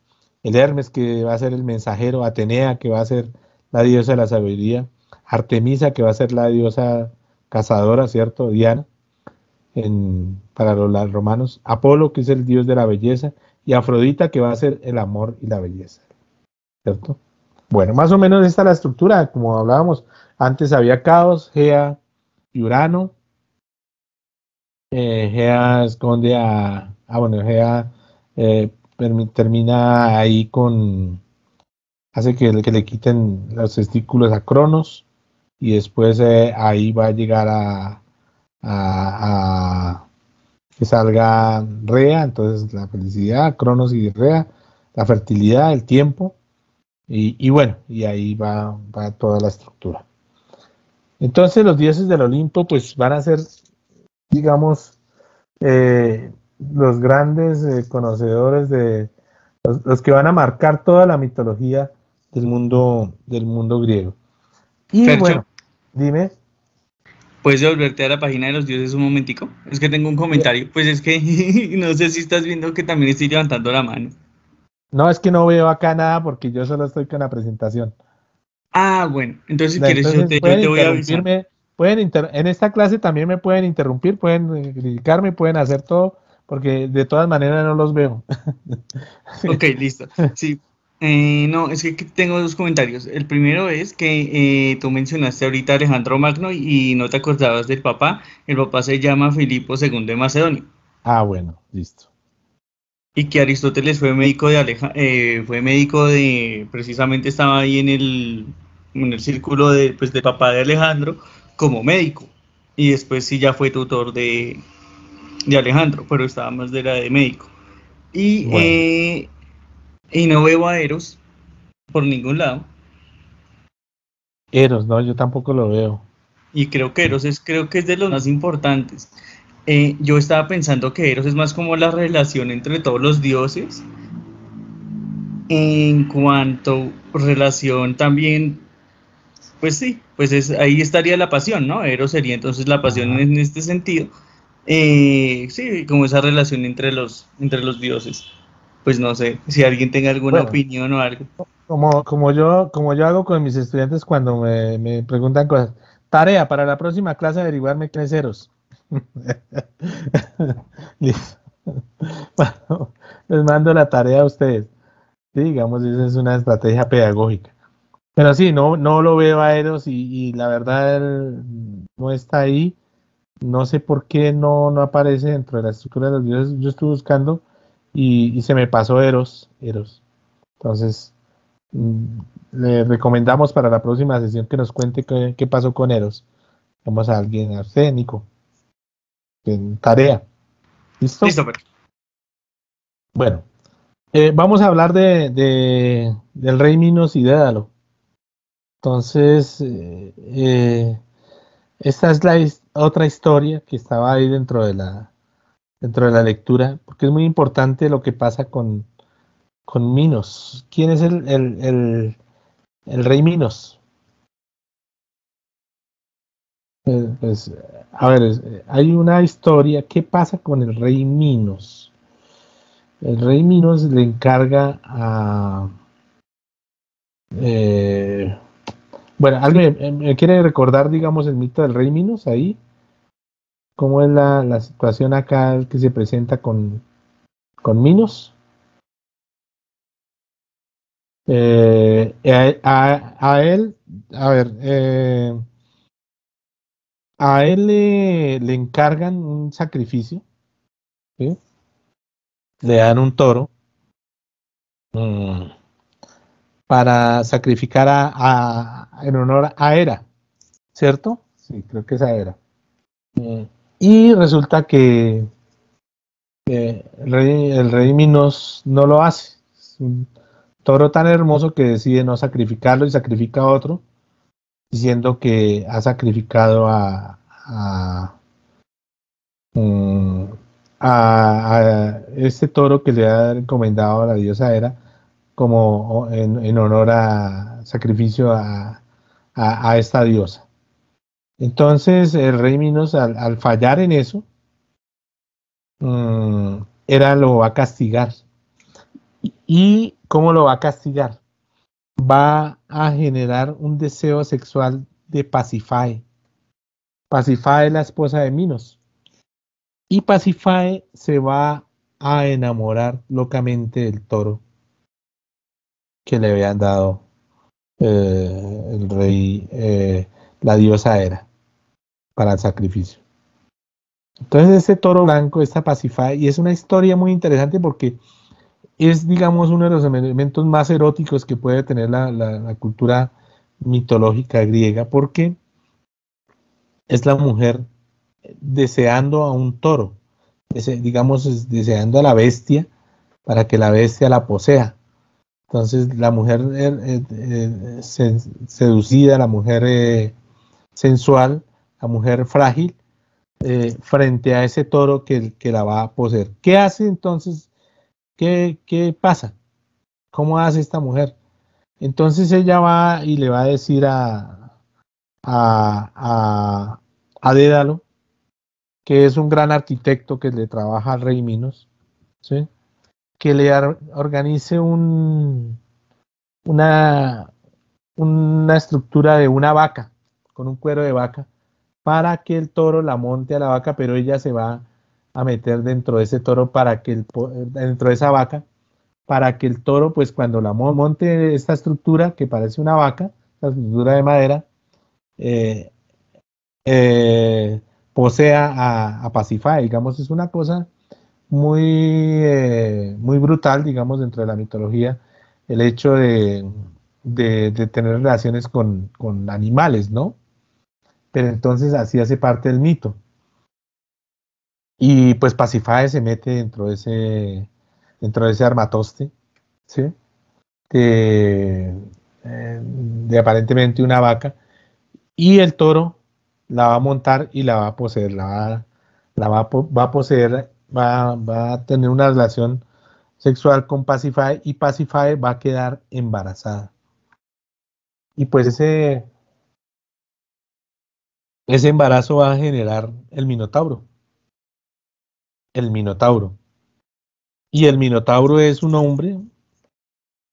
El Hermes, que va a ser el mensajero. Atenea, que va a ser la diosa de la sabiduría. Artemisa, que va a ser la diosa cazadora, ¿cierto? Diana para los romanos, Apolo, que es el dios de la belleza, y Afrodita, que va a ser el amor y la belleza, ¿cierto? Bueno, más o menos esta es la estructura, como hablábamos, antes había Caos, Gea y Urano, Gea esconde bueno, Gea termina ahí hace que le quiten los testículos a Cronos y después ahí va a llegar a que salga Rea, entonces la felicidad, Cronos y Rea, la fertilidad, el tiempo, y bueno, y ahí va toda la estructura. Entonces los dioses del Olimpo pues van a ser, digamos, los grandes conocedores de los que van a marcar toda la mitología del mundo griego. Y Fercho, bueno, dime. ¿puedes devolverte a la página de los dioses un momentico? Es que tengo un comentario. Pues es que no sé si estás viendo que también estoy levantando la mano. No, es que no veo acá nada porque yo solo estoy con la presentación. Ah, bueno, entonces si quieres Entonces yo pueden te voy avisando. interrumpirme, en esta clase también me pueden interrumpir, pueden criticarme, pueden hacer todo, porque de todas maneras no los veo. Ok, listo. Sí. No, es que tengo dos comentarios. El primero es que tú mencionaste ahorita a Alejandro Magno y no te acordabas del papá. El papá se llama Filipo II de Macedonia. Ah, bueno, listo. Y que Aristóteles fue médico fue médico precisamente estaba ahí en el círculo pues, de papá de Alejandro como médico. Y después sí ya fue tutor de Alejandro, pero estaba más de la de médico. Y, Bueno, eh, y no veo a Eros por ningún lado. Eros, no, yo tampoco lo veo. Y creo que creo que es de los más importantes. Yo estaba pensando que Eros es más como la relación entre todos los dioses. En cuanto relación también, pues sí, pues ahí estaría la pasión, ¿no? Eros sería entonces la pasión Ajá. en este sentido. Sí, como esa relación entre los dioses. Pues no sé, si alguien tenga alguna Bueno, opinión o algo. como yo hago con mis estudiantes cuando me preguntan cosas. Tarea para la próxima clase averiguarme quién es Eros. Listo. Bueno, les mando la tarea a ustedes. Sí, digamos, esa es una estrategia pedagógica. Pero sí, no lo veo a Eros y la verdad él no está ahí. No sé por qué no aparece dentro de la estructura de los dioses. Yo estuve buscando y se me pasó Eros. Entonces, mm, le recomendamos para la próxima sesión que nos cuente qué pasó con Eros. Vamos a alguien, a usted, Nico, en tarea. ¿Listo? Listo, pero. Bueno, vamos a hablar del rey Minos y Dédalo. Entonces, esta es otra historia que estaba ahí dentro de la lectura, porque es muy importante lo que pasa con Minos. ¿Quién es el rey Minos? Pues, a ver, hay una historia. ¿Qué pasa con el rey Minos? El rey Minos le encarga eh, bueno, ¿alguien me quiere recordar, digamos, el mito del rey Minos ahí? ¿Cómo es la situación acá que se presenta con Minos? A él, a ver, a él le encargan un sacrificio, ¿sí? Le dan un toro mm, para sacrificar en honor a Hera, ¿cierto? Sí, creo que esa era. Y resulta que el rey Minos no lo hace. Es un toro tan hermoso que decide no sacrificarlo y sacrifica a otro, diciendo que ha sacrificado mm, a este toro que le ha encomendado a la diosa Hera como en honor a sacrificio a esta diosa. Entonces el rey Minos al fallar en eso, Hera lo va a castigar. ¿Y cómo lo va a castigar? Va a generar un deseo sexual de Pasífae. Pasífae es la esposa de Minos. Y Pasífae se va a enamorar locamente del toro que le habían dado el rey, la diosa Hera, para el sacrificio. Entonces este toro blanco, esta Pasífae, y es una historia muy interesante porque es, digamos, uno de los elementos más eróticos que puede tener la cultura mitológica griega, porque es la mujer deseando a un toro, digamos, deseando a la bestia para que la bestia la posea. Entonces la mujer seducida, la mujer sensual, la mujer frágil, frente a ese toro que la va a poseer. ¿Qué hace entonces? ¿Qué pasa? ¿Cómo hace esta mujer? Entonces ella va y le va a decir a Dédalo, que es un gran arquitecto que le trabaja al rey Minos, ¿sí? Que le organice una, una estructura de una vaca, con un cuero de vaca, para que el toro la monte a la vaca, pero ella se va a meter dentro de ese toro para que dentro de esa vaca, para que el toro, pues cuando la monte esta estructura que parece una vaca, la estructura de madera, eh, posea a Pasífae, digamos, es una cosa muy brutal, digamos, dentro de la mitología, el hecho de tener relaciones con animales, ¿no? Pero entonces así hace parte del mito. Y pues Pasífae se mete dentro de ese armatoste, ¿sí? De, de aparentemente una vaca, y el toro la va a montar y la va a poseer, va a poseer, va a tener una relación sexual con Pasífae y Pasífae va a quedar embarazada. Y pues ese embarazo va a generar el Minotauro. El Minotauro. Y el Minotauro es un hombre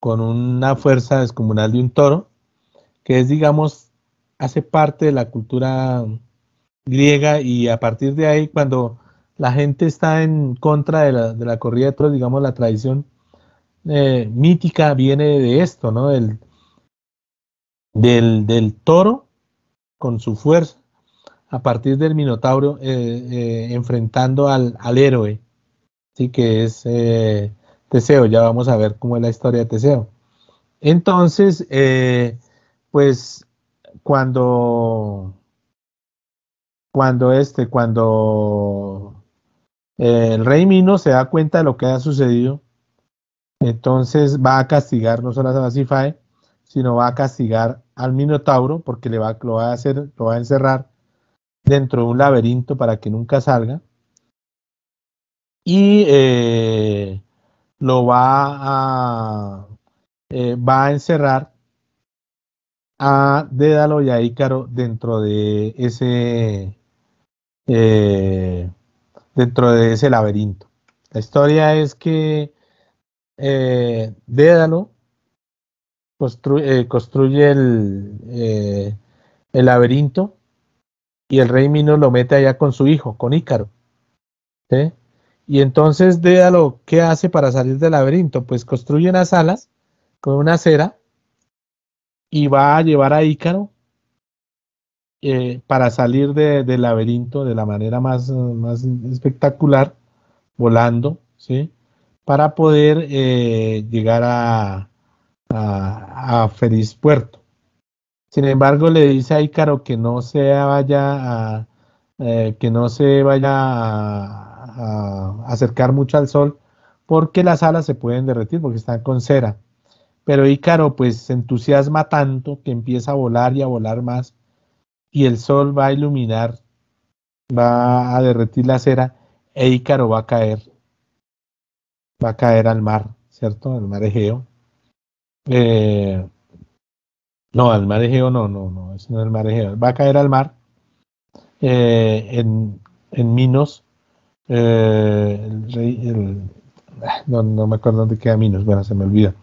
con una fuerza descomunal de un toro, que es, digamos, hace parte de la cultura griega, y a partir de ahí, cuando la gente está en contra de la corrida de toros, digamos, la tradición mítica viene de esto, ¿no? Del toro con su fuerza, a partir del Minotauro enfrentando al héroe, ¿sí? Que es Teseo. Ya vamos a ver cómo es la historia de Teseo. Entonces, pues cuando, cuando el rey Minos se da cuenta de lo que ha sucedido, entonces va a castigar no solo a Pasífae, sino va a castigar al Minotauro, porque lo va a encerrar dentro de un laberinto para que nunca salga, y lo va a encerrar a Dédalo y a Ícaro eh, dentro de ese laberinto. La historia es que Dédalo construye el laberinto, y el rey Minos lo mete allá con su hijo, con Ícaro, ¿sí? Y entonces Dédalo, ¿qué hace para salir del laberinto? Pues construye unas alas con una cera y va a llevar a Ícaro para salir del laberinto de la manera más espectacular, volando, ¿sí? Para poder llegar a feliz puerto. Sin embargo, le dice a Ícaro que no se vaya a acercar mucho al sol, porque las alas se pueden derretir porque están con cera. Pero Ícaro pues se entusiasma tanto que empieza a volar y a volar más, y el sol va a iluminar, va a derretir la cera, e Ícaro va a caer al mar, ¿cierto? Al mar Egeo. Eh, no, al mar Egeo no, ese no es el mar Egeo. Va a caer al mar, en Minos. El rey, no me acuerdo dónde queda Minos, bueno, se me olvida.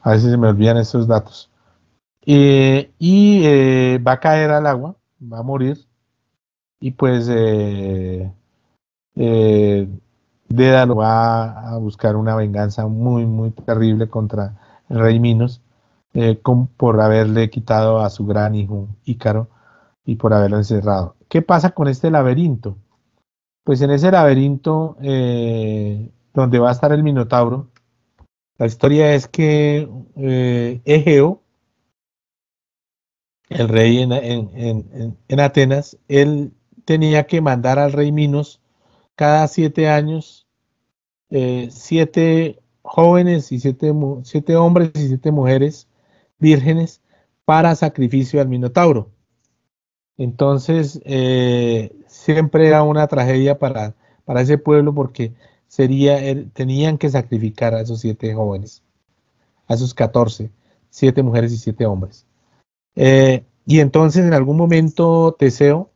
A veces se me olvidan estos datos. Va a caer al agua, va a morir, y pues eh, Dédalo va a buscar una venganza muy terrible contra el rey Minos, por haberle quitado a su gran hijo Ícaro y por haberlo encerrado. ¿Qué pasa con este laberinto? pues en ese laberinto donde va a estar el Minotauro, la historia es que Egeo, el rey en Atenas, él tenía que mandar al rey Minos cada 7 años, 7 jóvenes y 7 hombres y 7 mujeres vírgenes para sacrificio al Minotauro. Entonces, siempre era una tragedia para ese pueblo porque tenían que sacrificar a esos 7 jóvenes, a esos 14, 7 mujeres y 7 hombres. Y entonces en algún momento Teseo,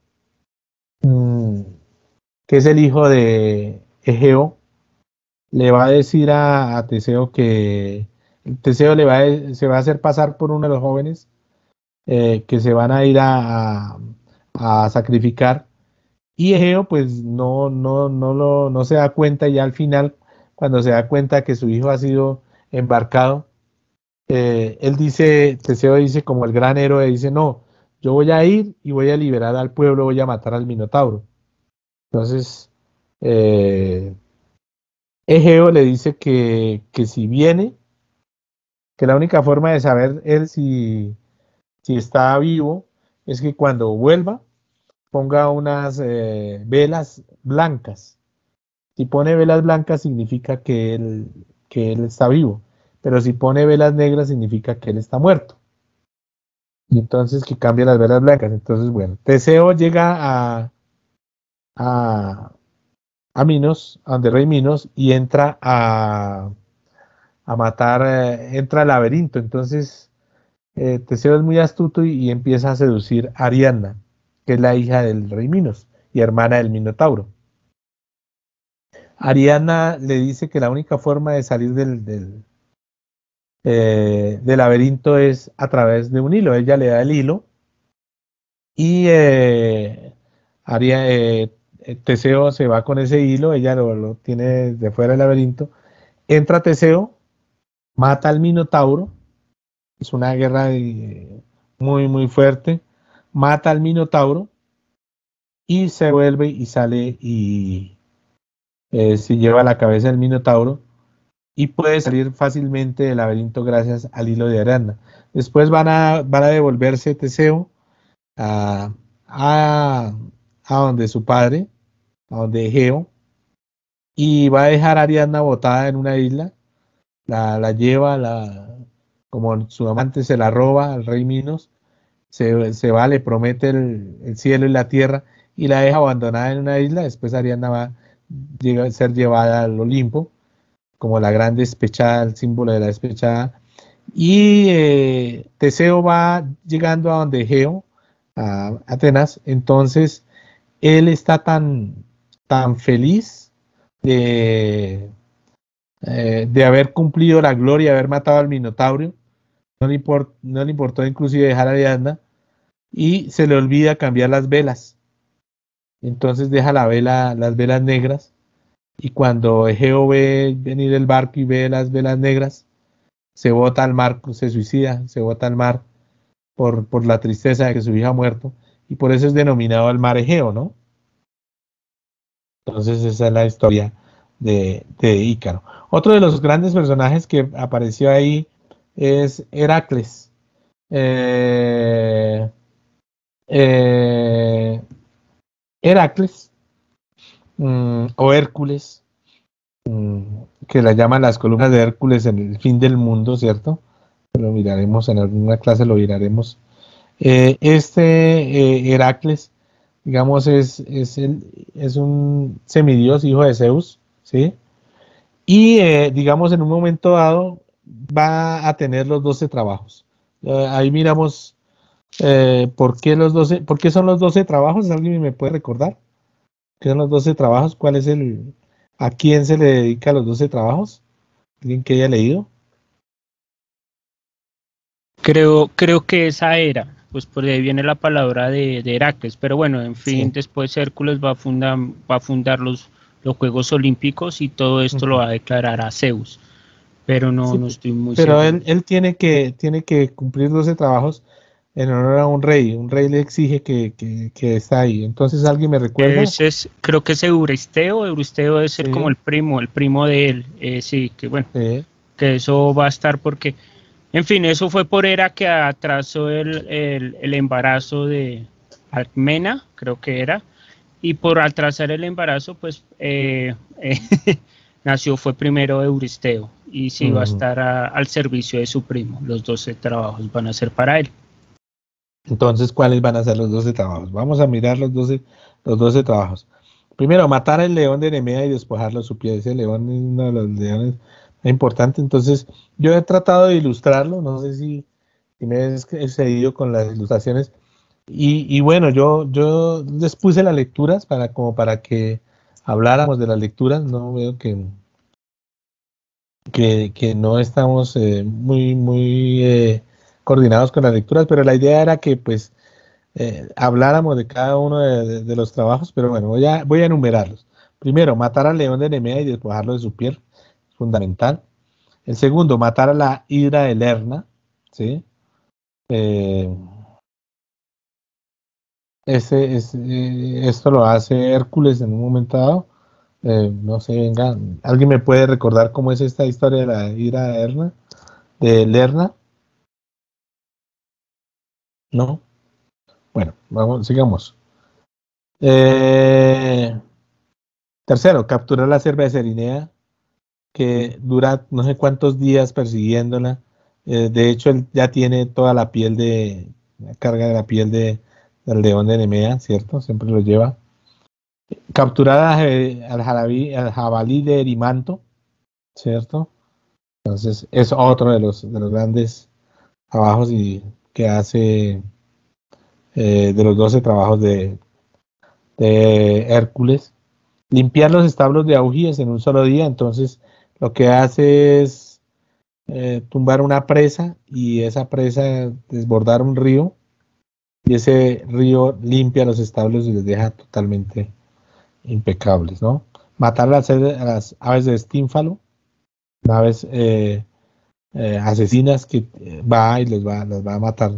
que es el hijo de Egeo, le va a decir a Teseo que Teseo se va a hacer pasar por uno de los jóvenes que se van a ir a sacrificar. Y Egeo pues no se da cuenta, y ya al final, cuando se da cuenta que su hijo ha sido embarcado, Teseo dice, como el gran héroe, dice, no, yo voy a ir y voy a liberar al pueblo, voy a matar al Minotauro. Entonces, Egeo le dice que si viene, que la única forma de saber él si está vivo es que cuando vuelva ponga unas velas blancas. Si pone velas blancas significa que él está vivo, pero si pone velas negras significa que él está muerto. Y entonces que cambie las velas blancas. Entonces, bueno, Teseo llega a Minos, a donde rey Minos, y entra a matar, entra al laberinto. Entonces, Teseo es muy astuto y empieza a seducir a Ariadna, que es la hija del rey Minos y hermana del Minotauro. Ariadna le dice que la única forma de salir del laberinto es a través de un hilo. Ella le da el hilo y Teseo se va con ese hilo, ella lo tiene de fuera del laberinto. Entra Teseo, mata al Minotauro, es una guerra muy, muy fuerte, mata al Minotauro y se vuelve y sale y se lleva la cabeza del Minotauro y puede salir fácilmente del laberinto gracias al hilo de Ariadna. Después van a devolverse Teseo a donde su padre, a donde Egeo, y va a dejar a Ariadna botada en una isla, la lleva, como su amante se la roba al rey Minos, se va, le promete el cielo y la tierra y la deja abandonada en una isla. Después Ariadna va a ser llevada al Olimpo como la gran despechada, el símbolo de la despechada, y Teseo va llegando a donde Egeo, a Atenas. Entonces él está tan feliz de haber cumplido la gloria, haber matado al Minotauro, no le importó inclusive dejar a Ariadna, y se le olvida cambiar las velas. Entonces deja las velas negras, y cuando Egeo ve venir el barco y ve las velas negras, se bota al mar, se suicida, se bota al mar por la tristeza de que su hija ha muerto, y por eso es denominado el mar Egeo, ¿no? Entonces esa es la historia de Ícaro. Otro de los grandes personajes que apareció ahí es Heracles. Heracles, o Hércules, que la llaman las columnas de Hércules en el fin del mundo, ¿cierto? Lo miraremos en alguna clase, lo miraremos. Heracles, digamos, es un semidios, hijo de Zeus, ¿sí? Y digamos, en un momento dado va a tener los 12 trabajos. Ahí miramos por qué son los 12 trabajos. ¿Alguien me puede recordar qué son los 12 trabajos? ¿A quién se le dedica los 12 trabajos? ¿Alguien que haya leído? Creo que esa era, pues por ahí viene la palabra de Heracles, pero bueno, en fin, sí. Después Hércules va a fundar los Juegos Olímpicos y todo esto lo va a declarar a Zeus, pero no estoy muy seguro. Pero él tiene que cumplir 12 trabajos en honor a un rey le exige que está ahí. Entonces, ¿alguien me recuerda? Creo que es Euristeo debe ser Sí. como el primo de él, sí, que bueno, Sí. que eso va a estar porque, en fin, eso fue por Hera que atrasó el embarazo de Alcmena, creo que era, y por atrasar el embarazo, pues fue primero Euristeo, y sí va a estar al servicio de su primo. Los 12 trabajos van a ser para él. Entonces, ¿cuáles van a ser los 12 trabajos? Vamos a mirar los 12 trabajos. Primero, matar al león de Nemea y despojarlo de su piel. Ese león es uno de los leones importantes. Entonces, yo he tratado de ilustrarlo, no sé si me he excedido con las ilustraciones. Y bueno, yo les puse las lecturas como para que habláramos de las lecturas. No veo que no estamos muy coordinados con las lecturas, pero la idea era que pues habláramos de cada uno de los trabajos, pero bueno, voy a enumerarlos. Primero, matar al león de Nemea y despojarlo de su piel, fundamental. El segundo, matar a la hidra de Lerna, ¿sí? Esto lo hace Hércules en un momento dado. No sé, venga, ¿alguien me puede recordar cómo es esta historia de la hidra de Lerna? ¿No? Bueno, vamos, sigamos. Tercero, capturar la cerveza Erinea, que dura no sé cuántos días persiguiéndola. De hecho, él ya tiene toda la carga de la piel del león de Nemea, ¿cierto? Siempre lo lleva. Capturar al jabalí de Erimanto, ¿cierto? Entonces, es otro de los grandes trabajos que hace de los 12 trabajos de Hércules. Limpiar los establos de Augías en un solo día. Entonces, lo que hace es tumbar una presa y esa presa desbordar un río, y ese río limpia los establos y los deja totalmente impecables, ¿no? Matar a las aves de Estínfalo, aves asesinas que va y las va a matar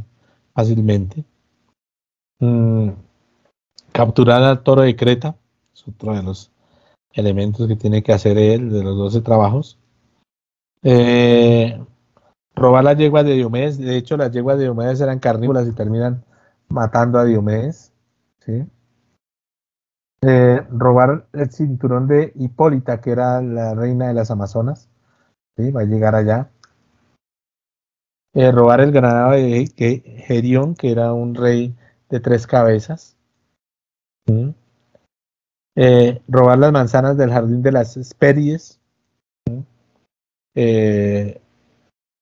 fácilmente. Capturar al toro de Creta, es otro de los elementos que tiene que hacer él, de los 12 trabajos. Robar las yeguas de Diomedes. De hecho, las yeguas de Diomedes eran carnívoras y terminan matando a Diomedes, ¿sí? Robar el cinturón de Hipólita, que era la reina de las Amazonas, ¿sí? Va a llegar allá. Robar el ganado de Gerión, que era un rey de 3 cabezas. ¿Sí? Robar las manzanas del jardín de las Hespérides,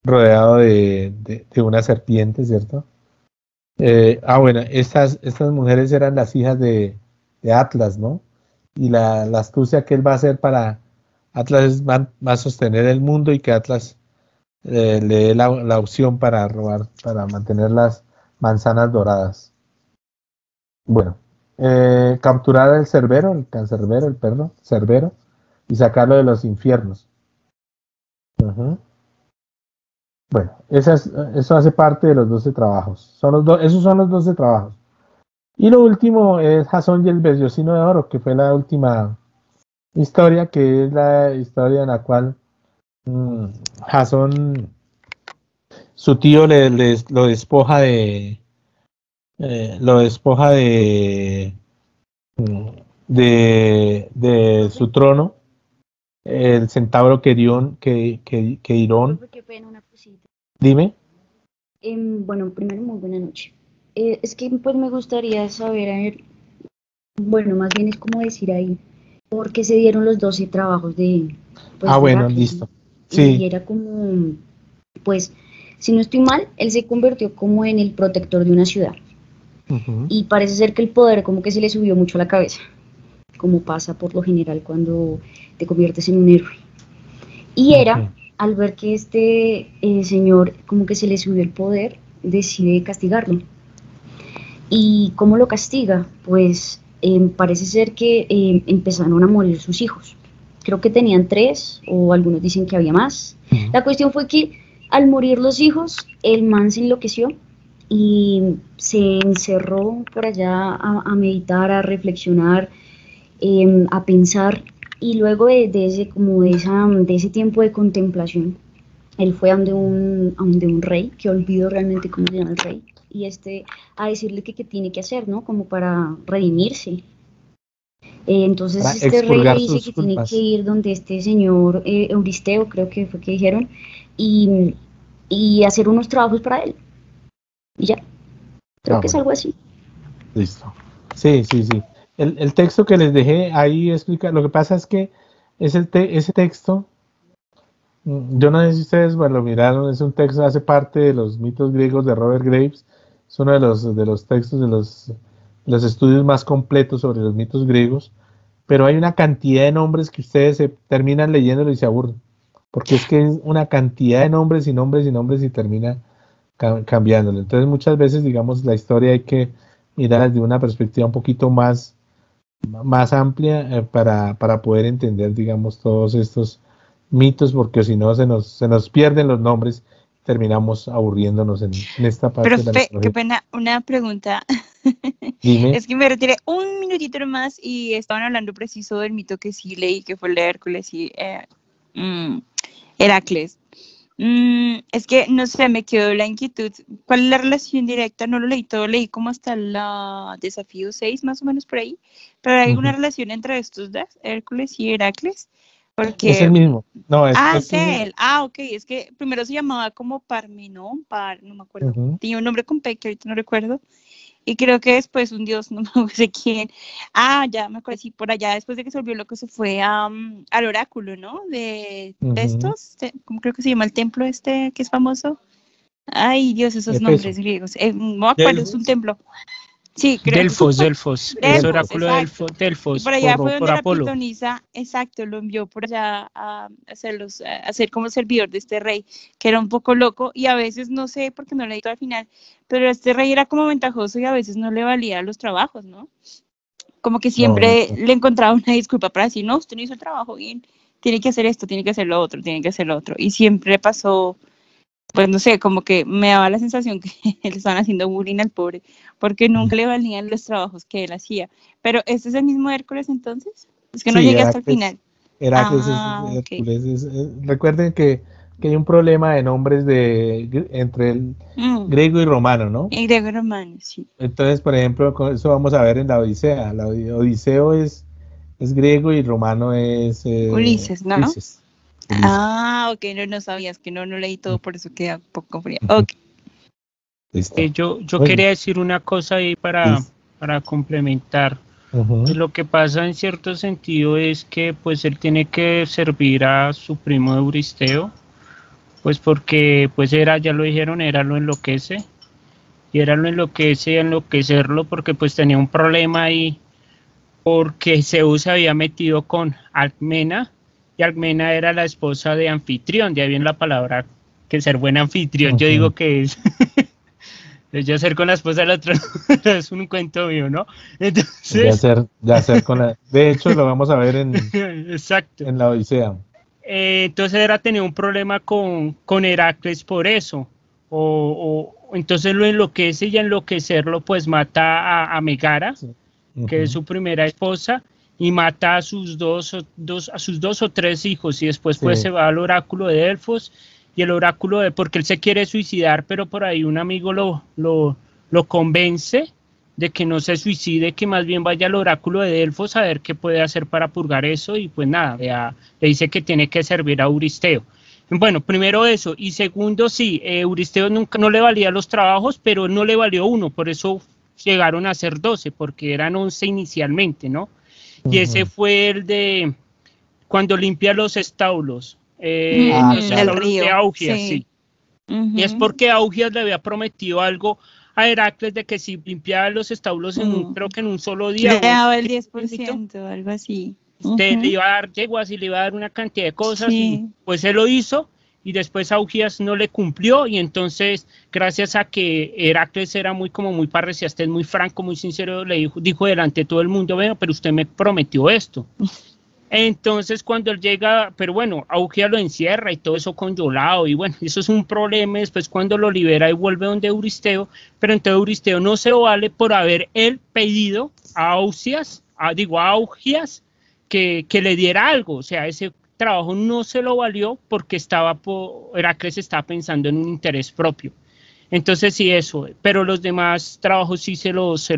rodeado de una serpiente, ¿cierto? Bueno, estas mujeres eran las hijas de Atlas, ¿no? Y la astucia que él va a hacer para Atlas va a sostener el mundo, y que Atlas le dé la opción para robar, para mantener las manzanas doradas. Bueno, capturar el Cerbero, el cancerbero, el perro Cerbero, y sacarlo de los infiernos. Bueno, eso hace parte de los 12 trabajos. Esos son los 12 trabajos. Y lo último es Jasón y el Vellocino de Oro, que fue la última historia, que es la historia en la cual Jasón, su tío lo despoja de su trono, el centauro Queirón. Qué pena, una cosita. Dime. Bueno, primero, muy buena noche. Es que pues me gustaría saber, bueno, más bien es como decir ahí, ¿por qué se dieron los 12 trabajos de bueno, Heracles? listo. Sí. Y era como, pues, si no estoy mal, él se convirtió como en el protector de una ciudad. Y parece ser que el poder como que se le subió mucho a la cabeza, como pasa por lo general cuando te conviertes en un héroe. Y Hera, al ver que este señor como que se le subió el poder, decide castigarlo. ¿Y cómo lo castiga? Pues parece ser que empezaron a morir sus hijos. Creo que tenían 3, o algunos dicen que había más. La cuestión fue que al morir los hijos, el man se enloqueció y se encerró por allá a meditar, a reflexionar, a pensar, y luego de ese tiempo de contemplación, él fue a donde un rey, que olvido realmente cómo se llama el rey, y a decirle que qué tiene que hacer, ¿no? Como para redimirse. Entonces Para este rey le expurgar dice sus que tiene que culpas. ir donde este señor Euristeo, creo que fue que dijeron, y, y hacer unos trabajos para él. Y ya, creo que es Bueno, algo así. listo. Sí, sí, sí. El texto que les dejé ahí explica, lo que pasa es que ese texto, yo no sé si ustedes lo miraron, es un texto, hace parte de los mitos griegos de Robert Graves, es uno de los textos de los estudios más completos sobre los mitos griegos, pero hay una cantidad de nombres que ustedes se terminan leyéndolo y se aburren, porque es que es una cantidad de nombres y nombres y nombres y termina cambiándolo. Entonces muchas veces, digamos, la historia hay que mirarla desde una perspectiva un poquito más amplia para poder entender, digamos, todos estos mitos, porque si no se nos pierden los nombres, terminamos aburriéndonos en esta parte de la Profe, qué mitología. pena, una pregunta. Dime. Es que me retiré un minutito nomás y estaban hablando preciso del mito que sí leí, que fue el de Hércules y Heracles. Es que, no sé, me quedó la inquietud. ¿Cuál es la relación directa? No lo leí todo, leí como hasta la desafío 6, más o menos por ahí. Pero ¿hay alguna Ujú. relación entre estos dos, Hércules y Heracles? Es el Porque, mismo. No, es él. Ok, es que primero se llamaba como Parmenón, no me acuerdo. Ujú. Tenía un nombre con P que ahorita no recuerdo. Y creo que después un dios, no me sé quién. Ya me acuerdo, sí, por allá después de que se volvió loco se fue al oráculo, ¿no? De Ujú. estos, ¿cómo creo que se llama el templo este que es famoso? Ay, Dios, esos Efeso. nombres griegos. No me acuerdo, es un Delfos. templo. Sí, creo. Delfos, es Delfos, oráculo de exacto. Y Delfos por allá fue por donde la Apolo. pitonisa, exacto, lo envió por allá a hacer como servidor de este rey, que era un poco loco y a veces, no sé, porque no leí todo al final, pero este rey era como ventajoso y a veces no le valía los trabajos, ¿no? Como que No, no, siempre no. le encontraba una disculpa para decir, no, usted no hizo el trabajo bien, tiene que hacer esto, tiene que hacer lo otro, tiene que hacer lo otro. Y siempre pasó, pues no sé, como que me daba la sensación que le estaban haciendo bullying al pobre, porque nunca le valían los trabajos que él hacía. Pero ¿este es el mismo Hércules entonces? Es que no Sí, llegué hasta el final. Heracles es Ok. Hércules. Recuerden que hay un problema de nombres entre el Mm, griego y romano, ¿no? y griego romano, sí. Entonces, por ejemplo, con eso vamos a ver en la Odisea. Odiseo es griego y romano es Ulises, ¿no? Ulises. Ulises. Ok, no sabías que no leí todo, por eso queda un poco fría. Ok. Listo. Yo Muy bien. quería decir una cosa ahí Listo. para complementar. Ujú. Pues lo que pasa en cierto sentido es que pues él tiene que servir a su primo Euristeo, pues porque pues ya lo dijeron, era lo enloquece, y era lo enloquece y enloquecerlo porque pues tenía un problema ahí, porque Zeus se había metido con Alcmena, y Alcmena era la esposa de Anfitrión, de ahí viene la palabra que ser buen anfitrión, yo digo Ujú. que es... Yo ser con la esposa del otro es un cuento mío, ¿no? Entonces, De hacer con la. De hecho, lo vamos a ver exacto. en la Odisea. Entonces era tener un problema con Heracles por eso. Entonces lo enloquece y a enloquecerlo pues mata a Megara, Sí. que es Ujú. su primera esposa, y mata a sus a sus dos o tres hijos, y después pues se Sí. va al oráculo de Delfos, y el oráculo porque él se quiere suicidar, pero por ahí un amigo lo convence de que no se suicide, que más bien vaya al oráculo de Delfos a ver qué puede hacer para purgar eso, y pues nada, le dice que tiene que servir a Euristeo. Bueno, primero eso, y segundo, sí, Euristeo nunca no le valía los trabajos, pero no le valió uno, por eso llegaron a ser 12, porque eran 11 inicialmente, ¿no? Y ese Ujú. fue el de cuando limpia los establos, Ah, los Del claro. establos de río, Augias, sí. sí. Y es porque Augias le había prometido algo a Heracles de que si limpiaba los establos creo que en un solo día, Le o daba el 10%, algo así. le iba a dar yeguas y le iba a dar una cantidad de cosas, y Sí. pues él lo hizo, y después Augias no le cumplió, y entonces gracias a que Heracles era muy parriciasta, muy franco, muy sincero, dijo delante de todo el mundo, bueno, pero usted me prometió esto. Entonces cuando él llega, pero bueno, Augia lo encierra y todo eso con Yolao, y bueno, eso es un problema. Después cuando lo libera y vuelve donde Euristeo, pero entonces Euristeo no se lo vale por haber él pedido a Augias, que le diera algo. O sea, ese trabajo no se lo valió porque Heracles estaba pensando en un interés propio. Entonces sí, eso, pero los demás trabajos sí se los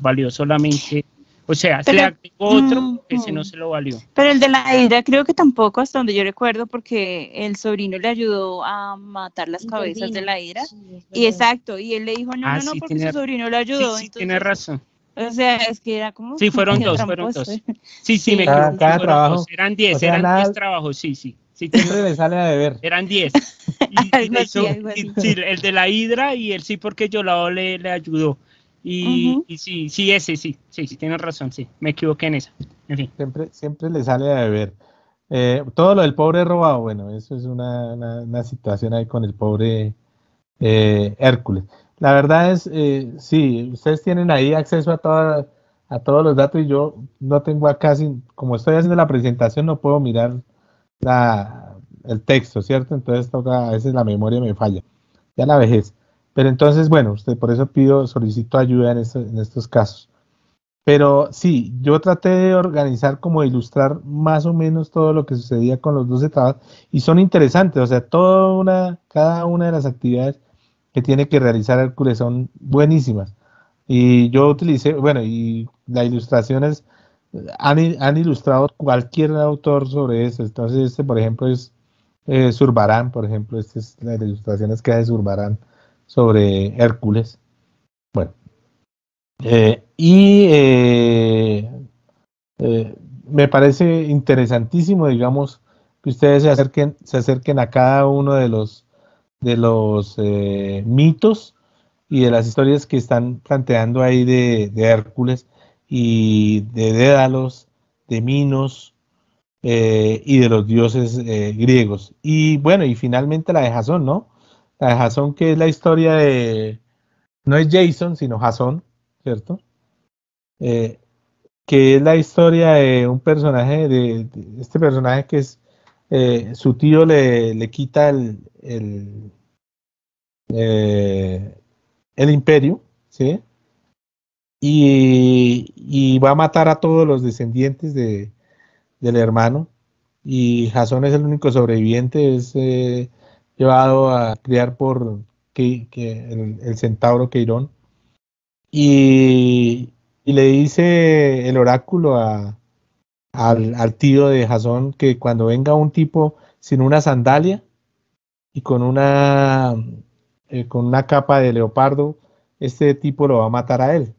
valió solamente. O sea, se le agregó otro que ese no se lo valió. Pero el de la Hidra creo que tampoco, hasta donde yo recuerdo, porque el sobrino le ayudó a matar las cabezas de la Hidra. Sí, y exacto, y él le dijo, no, Sí, porque su sobrino le ayudó. Sí, tiene razón. O sea, es que era como... Sí, fueron dos. Sí, me equivoco. Cada trabajo. Eran 10, o sea, eran 10 trabajos, sí. Siempre le sale a deber. Eran 10. Algo así. Sí, el de la Hidra y él sí porque Yolao le ayudó. Y sí, ese sí, tienes razón, sí, me equivoqué en esa. En fin. Siempre le sale a deber. Todo lo del pobre robado, bueno, eso es una situación ahí con el pobre Hércules. La verdad es, sí, ustedes tienen ahí acceso a todos los datos y yo no tengo acá, como estoy haciendo la presentación, no puedo mirar el texto, ¿cierto? Entonces a veces la memoria me falla, ya la vejez. Pero entonces, bueno, por eso solicito ayuda en estos casos. Pero sí, yo traté de organizar, como de ilustrar más o menos todo lo que sucedía con los 12 trabajos y son interesantes, o sea, cada una de las actividades que tiene que realizar Hércules son buenísimas. Y yo utilicé, bueno, y las ilustraciones han ilustrado cualquier autor sobre eso. Entonces, por ejemplo, es Zurbarán, por ejemplo, esta es las ilustraciones que hace Zurbarán sobre Hércules. Bueno, me parece interesantísimo, digamos, que ustedes se acerquen a cada uno de los mitos y de las historias que están planteando ahí de Hércules y de Dédalos, de Minos y de los dioses griegos. Y bueno, y finalmente la de Jasón, ¿no? La de Jasón, que es la historia no es Jason, sino Jasón, ¿cierto? Que es la historia de un personaje, de este personaje que es, su tío le quita el imperio, ¿sí? Y va a matar a todos los descendientes del hermano, y Jasón es el único sobreviviente, es llevado a criar por el centauro Queirón, y le dice el oráculo al tío de Jasón que cuando venga un tipo sin una sandalia y con una capa de leopardo, este tipo lo va a matar a él.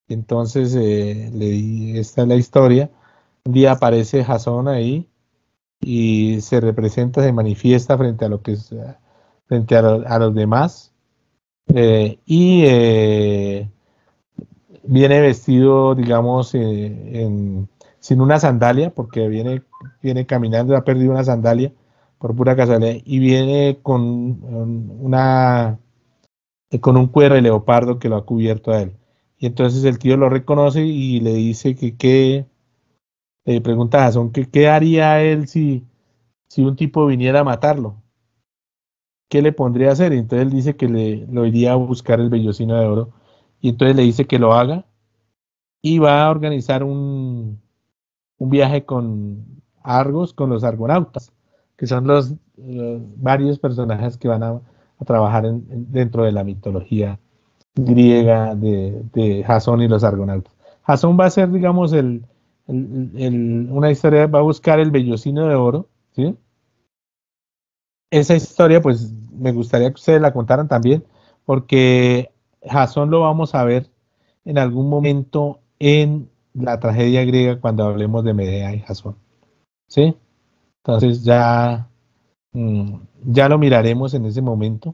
Entonces, esta es la historia. Un día aparece Jasón ahí y se manifiesta frente a a los demás, y viene vestido, digamos, sin una sandalia, porque viene caminando, ha perdido una sandalia por pura casualidad, y viene con un cuero de leopardo que lo ha cubierto a él. Y entonces el tío lo reconoce y le dice le pregunta a Jasón que qué haría él si un tipo viniera a matarlo. ¿Qué le pondría a hacer? Y entonces él dice que lo iría a buscar el vellocino de oro. Y entonces le dice que lo haga y va a organizar un viaje con Argos, con los argonautas, que son los varios personajes que van a trabajar dentro de la mitología griega de Jasón y los argonautas. Jasón va a ser, digamos, una historia, va a buscar el vellocino de oro, ¿sí? Esa historia, pues, me gustaría que ustedes la contaran también, porque Jasón lo vamos a ver en algún momento en la tragedia griega cuando hablemos de Medea y Jasón, ¿sí? Entonces ya lo miraremos en ese momento.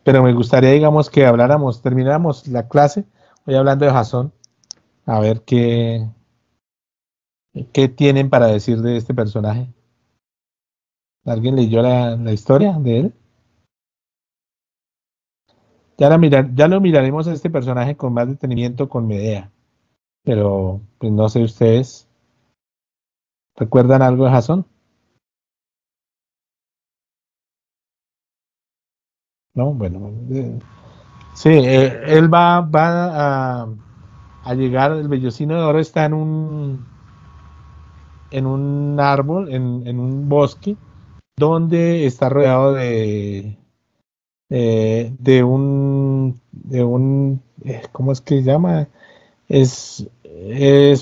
Pero me gustaría, digamos, que termináramos la clase hoy hablando de Jasón, a ver qué tienen para decir de este personaje. ¿Alguien leyó la historia de él? Ya lo miraremos a este personaje con más detenimiento con Medea, pero pues no sé ustedes. ¿Recuerdan algo de Jasón? No, bueno, sí, él va a llegar, el vellocino de oro está en un árbol, en un bosque, donde está rodeado de un, ¿cómo es que se llama? Es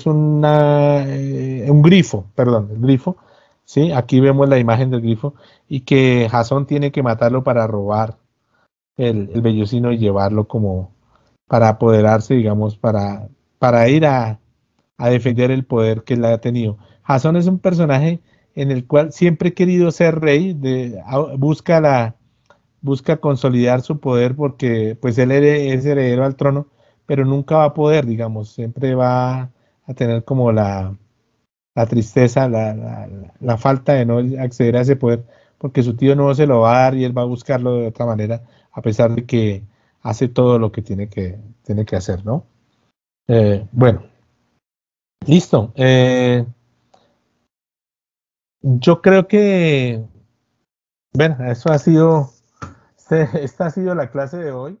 un grifo, perdón, el grifo, ¿sí? Aquí vemos la imagen del grifo y que Jasón tiene que matarlo para robar el vellocino y llevarlo como para apoderarse, digamos, para ir a defender el poder que él ha tenido. Jasón es un personaje en el cual siempre ha querido ser rey, busca consolidar su poder porque pues él es heredero al trono, pero nunca va a poder, digamos, siempre va a tener como la tristeza, la falta de no acceder a ese poder, porque su tío no se lo va a dar y él va a buscarlo de otra manera, a pesar de que hace todo lo que tiene que hacer, ¿no? Bueno, listo. Yo creo que, bueno, eso ha sido, esta ha sido la clase de hoy.